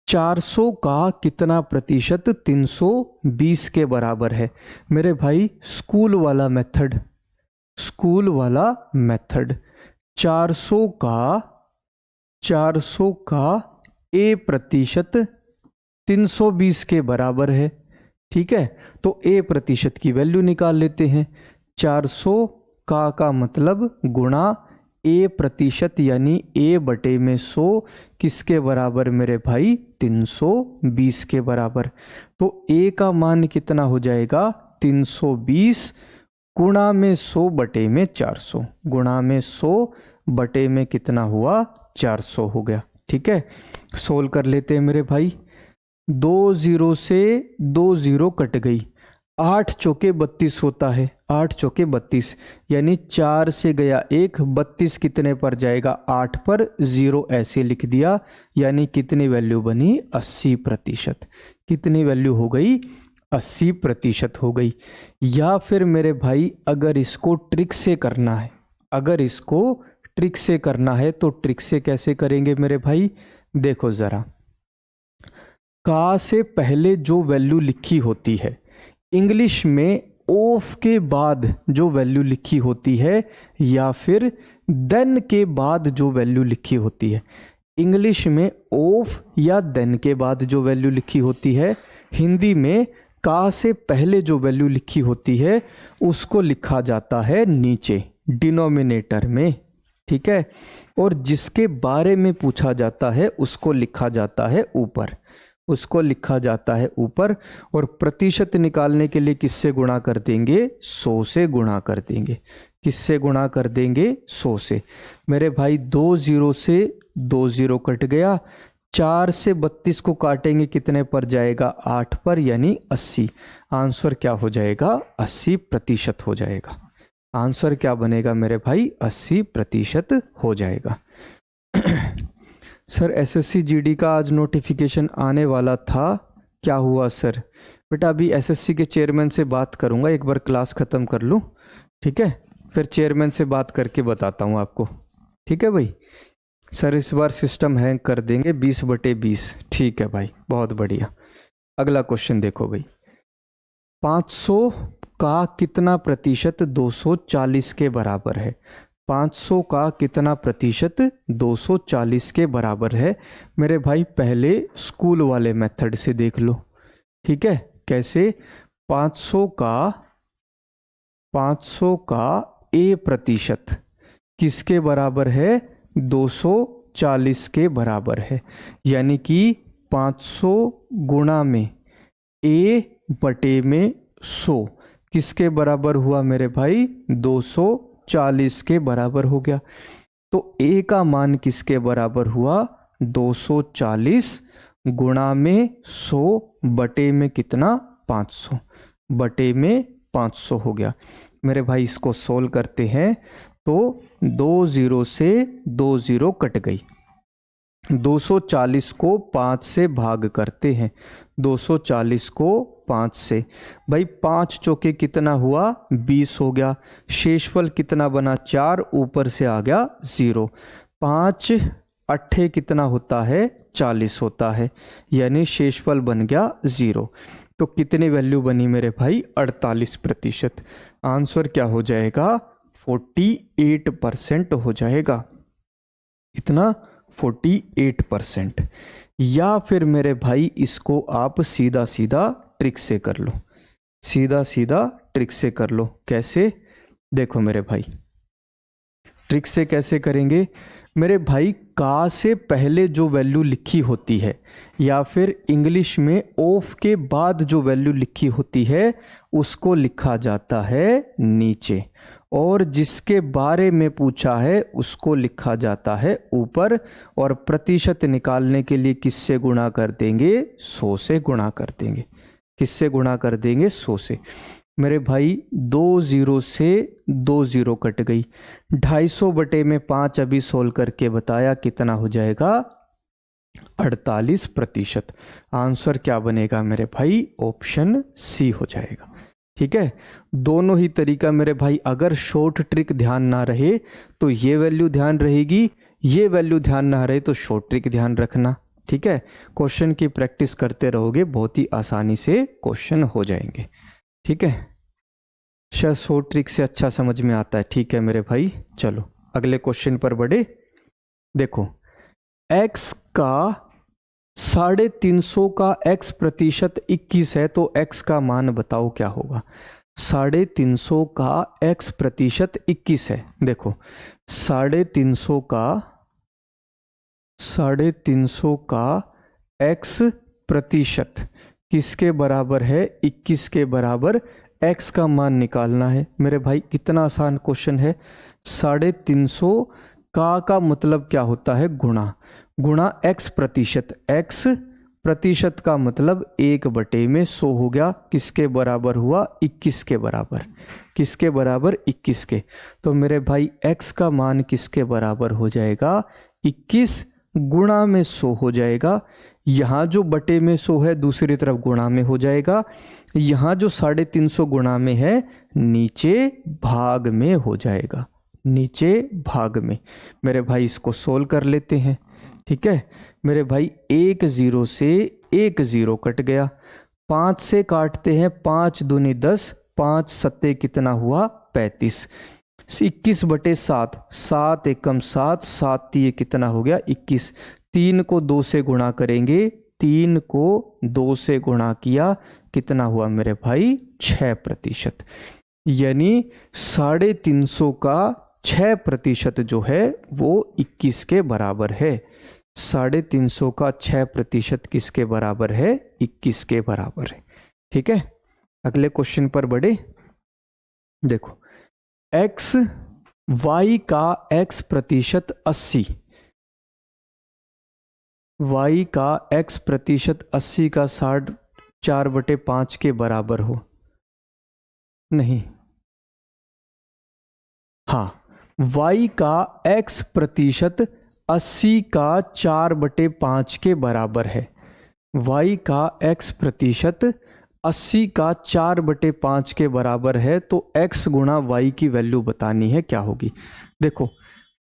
400 का कितना प्रतिशत 320 के बराबर है। मेरे भाई स्कूल वाला मेथड, स्कूल वाला मेथड, 400 का ए प्रतिशत 320 के बराबर है। ठीक है, तो ए प्रतिशत की वैल्यू निकाल लेते हैं। 400 का मतलब गुणा ए प्रतिशत यानी ए बटे में 100 किसके बराबर मेरे भाई, 320 के बराबर। तो ए का मान कितना हो जाएगा, 320 गुणा में 100 बटे में 400, गुणा में 100 बटे में कितना हुआ, 400 हो गया। ठीक है, सोल्व कर लेते हैं मेरे भाई। 2 0 से 2 0 कट गई, 8 चौके 32 होता है, 8 चौके 32 यानी 4 से गया 1, 32 कितने पर जाएगा, 8 पर, 0 ऐसे लिख दिया, यानी कितनी वैल्यू बनी, 80%। कितनी वैल्यू हो गई, 80% हो गई। या फिर मेरे भाई अगर इसको ट्रिक से करना है, अगर इसको ट्रिक से करना है तो ट्रिक से कैसे करेंगे मेरे भाई, देखो जरा, का से पहले जो वैल्यू लिखी होती है, इंग्लिश में ऑफ के बाद जो वैल्यू लिखी होती है या फिर देन के बाद जो वैल्यू लिखी होती है, इंग्लिश में ऑफ या देन के बाद जो वैल्यू लिखी होती है, हिंदी में का से पहले जो वैल्यू लिखी होती है उसको लिखा जाता है नीचे डिनोमिनेटर में। ठीक है, और जिसके बारे में पूछा जाता है उसको लिखा जाता है ऊपर, उसको लिखा जाता है ऊपर। और प्रतिशत निकालने के लिए किससे गुणा कर देंगे, 100 से गुणा कर देंगे। किससे गुणा कर देंगे, 100 से। मेरे भाई 2 0 से 2 0 कट गया, 4 से 32 को काटेंगे कितने पर जाएगा, 8 पर, यानी 80। आंसर क्या हो जाएगा, 80% हो जाएगा। आंसर क्या बनेगा मेरे भाई, 80% हो जाएगा। सर एसएससी जीडी का आज नोटिफिकेशन आने वाला था, क्या हुआ सर। बेटा अभी एसएससी के चेयरमैन से बात करूंगा, एक बार क्लास ख़त्म कर लूँ, ठीक है, फिर चेयरमैन से बात करके बताता हूँ आपको। ठीक है भाई। सर इस बार सिस्टम हैंग कर देंगे 20/20। ठीक है भाई, बहुत बढ़िया। अगला क्वेश्चन देखो भाई, 500 का कितना प्रतिशत 240 के बराबर है। 500 का कितना प्रतिशत 240 के बराबर है। मेरे भाई पहले स्कूल वाले मेथड से देख लो। ठीक है, कैसे, 500 का ए प्रतिशत किसके बराबर है, 240 के बराबर है। यानी कि 500 गुणा में ए बटे में 100 किसके बराबर हुआ मेरे भाई, 240 के बराबर हो गया। तो ए का मान किसके बराबर हुआ, 240 गुणा में 100 बटे में कितना, 500, बटे में 500 हो गया। मेरे भाई इसको सोल्व करते हैं तो 2 0 से 2 0 कट गई, 240 को 5 से भाग करते हैं, 240 को 5 से, भाई 5 चौके कितना हुआ, 20 हो गया। शेषफल कितना बना, 4, ऊपर से आ गया 0। 5 8 कितना होता है, 40 होता है, यानी शेषफल बन गया 0। तो कितनी वैल्यू बनी मेरे भाई, 48%। आंसर क्या हो जाएगा, 48% हो जाएगा। इतना 48%। या फिर मेरे भाई इसको आप सीधा सीधा ट्रिक से कर लो, सीधा सीधा ट्रिक से कर लो। कैसे, देखो मेरे भाई, ट्रिक से कैसे करेंगे मेरे भाई, का से पहले जो वैल्यू लिखी होती है या फिर इंग्लिश में ऑफ के बाद जो वैल्यू लिखी होती है उसको लिखा जाता है नीचे, और जिसके बारे में पूछा है उसको लिखा जाता है ऊपर। और प्रतिशत निकालने के लिए किससे गुणा कर देंगे, 100 से गुणा कर देंगे। किससे गुणा कर देंगे, 100 से। मेरे भाई 2 0 से 2 0 कट गई, 250 बटे में 5 अभी सोल्व करके बताया, कितना हो जाएगा, 48%। आंसर क्या बनेगा मेरे भाई, ऑप्शन सी हो जाएगा। ठीक है, दोनों ही तरीका मेरे भाई, अगर शॉर्ट ट्रिक ध्यान ना रहे तो ये वैल्यू ध्यान रहेगी, ये वैल्यू ध्यान ना रहे तो शॉर्ट ट्रिक ध्यान रखना। ठीक है, क्वेश्चन की प्रैक्टिस करते रहोगे, बहुत ही आसानी से क्वेश्चन हो जाएंगे। ठीक है, शायद शॉर्ट ट्रिक से अच्छा समझ में आता है। ठीक है मेरे भाई, चलो अगले क्वेश्चन पर बढ़े। देखो, x का 350 का x प्रतिशत 21 है, तो x का मान बताओ क्या होगा। 350 का x प्रतिशत 21 है। देखो 350 का x प्रतिशत किसके बराबर है, 21 के बराबर x का मान निकालना है। मेरे भाई कितना आसान क्वेश्चन है। 350 का मतलब क्या होता है, गुणा x प्रतिशत, x प्रतिशत का मतलब 1/100 हो गया, किसके बराबर हुआ, 21 के बराबर। किसके बराबर, 21 के। तो मेरे भाई x का मान किसके बराबर हो जाएगा, 21 गुणा में 100 हो जाएगा। यहाँ जो बटे में 100 है दूसरी तरफ गुणा में हो जाएगा। यहाँ जो 350 गुणा में है नीचे भाग में हो जाएगा, नीचे भाग में। मेरे भाई इसको सोल्व कर लेते हैं। ठीक है मेरे भाई, 1 0 से 1 0 कट गया, 5 से काटते हैं, 5 दूनी 10, 5 सत्ते कितना हुआ, 35। 21/7, 7 एकम 7, 7 ये कितना हो गया, 21। 3 को 2 से गुणा करेंगे, 3 को 2 से गुणा किया, कितना हुआ मेरे भाई, 6%। यानी 350 का 6% जो है वो 21 के बराबर है। 350 का 6% किसके बराबर है, 21 के बराबर है। ठीक है, अगले क्वेश्चन पर बढ़े। देखो, y का x प्रतिशत 80, y का x प्रतिशत 80 का 4/5 के बराबर हो, नहीं, हाँ, y का x प्रतिशत 80 का 4/5 के बराबर है। y का x प्रतिशत 80 का 4/5 के बराबर है, तो x गुणा y की वैल्यू बतानी है, क्या होगी। देखो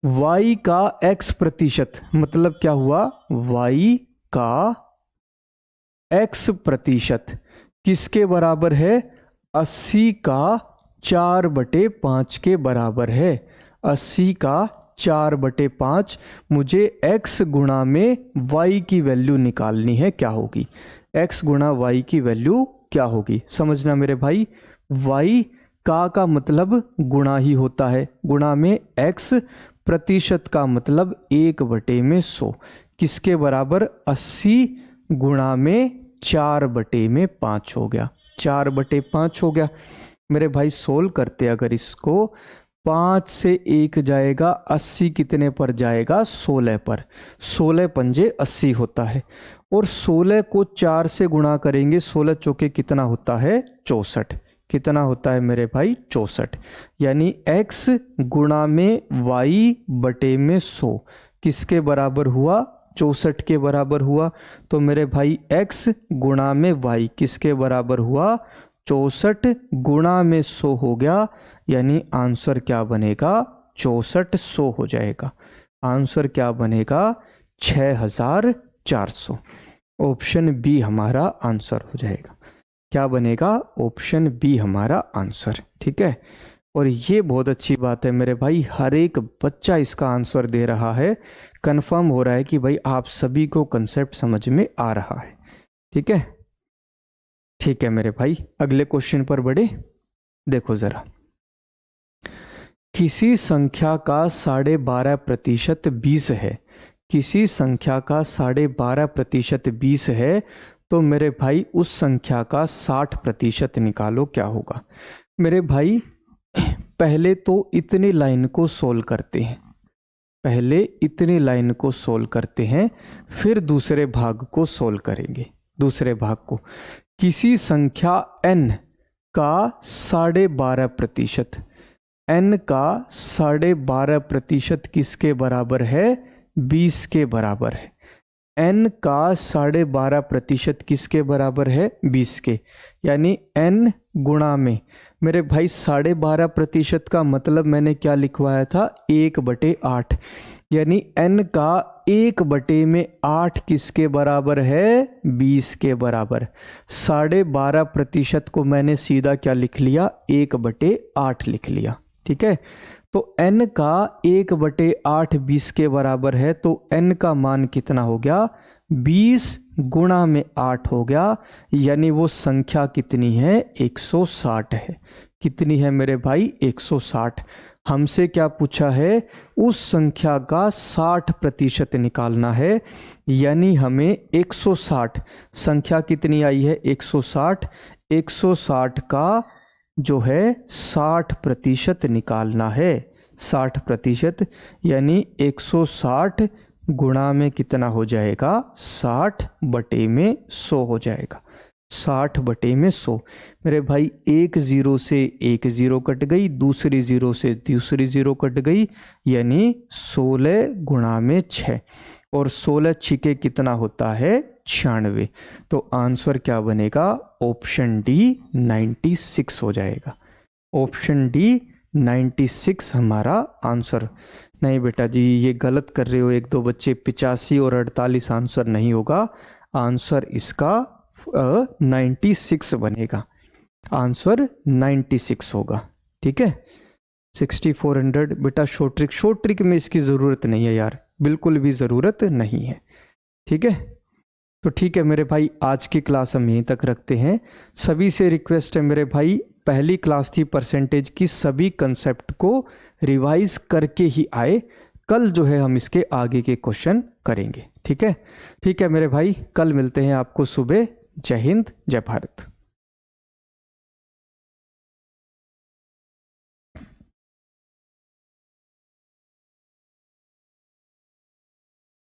y का x प्रतिशत मतलब क्या हुआ, y का x प्रतिशत किसके बराबर है, 80 का 4/5 के बराबर है। 80 का 4/5, मुझे x गुणा में y की वैल्यू निकालनी है, क्या होगी, x गुणा y की वैल्यू क्या होगी, समझना मेरे भाई। y का मतलब गुणा ही होता है, गुणा में x प्रतिशत का मतलब 1/100, किसके बराबर, 80 गुणा में 4/5 हो गया, 4/5 हो गया। मेरे भाई सोल्व करते अगर इसको, 5 से 1 जाएगा, 80 कितने पर जाएगा, 16 पर, 16 पंजे 80 होता है, और 16 को 4 से गुणा करेंगे, 16 चौके कितना होता है, 64, कितना होता है मेरे भाई, 64। यानी x गुणा में y/100 किसके बराबर हुआ, 64 के बराबर हुआ। तो मेरे भाई x गुणा में y किसके बराबर हुआ, 64 गुणा में 100 हो गया, यानी आंसर क्या बनेगा, 6400 हो जाएगा। आंसर क्या बनेगा, 6400। ऑप्शन बी हमारा आंसर हो जाएगा। क्या बनेगा, ऑप्शन बी हमारा आंसर। ठीक है, और ये बहुत अच्छी बात है मेरे भाई, हर एक बच्चा इसका आंसर दे रहा है, कंफर्म हो रहा है कि भाई आप सभी को कंसेप्ट समझ में आ रहा है। ठीक है, ठीक है मेरे भाई, अगले क्वेश्चन पर बढ़े। देखो जरा, किसी संख्या का 12.5% 20 है, किसी संख्या का 12.5% 20 है, तो मेरे भाई उस संख्या का 60% निकालो, क्या होगा। मेरे भाई पहले तो इतनी लाइन को सोल्व करते हैं, पहले इतनी लाइन को सोल्व करते हैं, फिर दूसरे भाग को सोल्व करेंगे। दूसरे भाग को, किसी संख्या n का 12.5%, n का 12.5% किसके बराबर है, 20 के बराबर है। n का 12.5% किसके बराबर है, 20 के। यानी n गुणा में, मेरे भाई 12.5% का मतलब मैंने क्या लिखवाया था, 1/8, यानी n का 1/8 किसके बराबर है, 20 के बराबर। 12.5% को मैंने सीधा क्या लिख लिया, 1/8 लिख लिया। ठीक है, तो n का 1/8 20 के बराबर है, तो n का मान कितना हो गया, 20 गुणा में 8 हो गया, यानी वो संख्या कितनी है, 160 है। कितनी है मेरे भाई, 160। हमसे क्या पूछा है, उस संख्या का 60% निकालना है, यानी हमें 160, संख्या कितनी आई है, 160, 160 का जो है 60% निकालना है, 60%, यानी 160 गुणा में कितना हो जाएगा, 60/100 हो जाएगा, 60/100। मेरे भाई एक जीरो से एक जीरो कट गई, दूसरी जीरो से दूसरी जीरो कट गई, यानी 16 गुणा में 6, और 16 छिके कितना होता है, 96। तो आंसर क्या बनेगा, ऑप्शन डी 96 हो जाएगा। ऑप्शन डी 96 हमारा आंसर। नहीं बेटा जी, ये गलत कर रहे हो एक दो बच्चे, 85 और 48 आंसर नहीं होगा, आंसर इसका 96 बनेगा, आंसर 96 होगा। ठीक है, 6400 बेटा शॉर्ट ट्रिक में इसकी ज़रूरत नहीं है यार, बिल्कुल भी ज़रूरत नहीं है। ठीक है, तो ठीक है मेरे भाई, आज की क्लास हम यहीं तक रखते हैं। सभी से रिक्वेस्ट है मेरे भाई, पहली क्लास थी परसेंटेज की, सभी कंसेप्ट को रिवाइज करके ही आए, कल जो है हम इसके आगे के क्वेश्चन करेंगे। ठीक है, ठीक है मेरे भाई, कल मिलते हैं आपको सुबह। जय हिंद, जय भारत।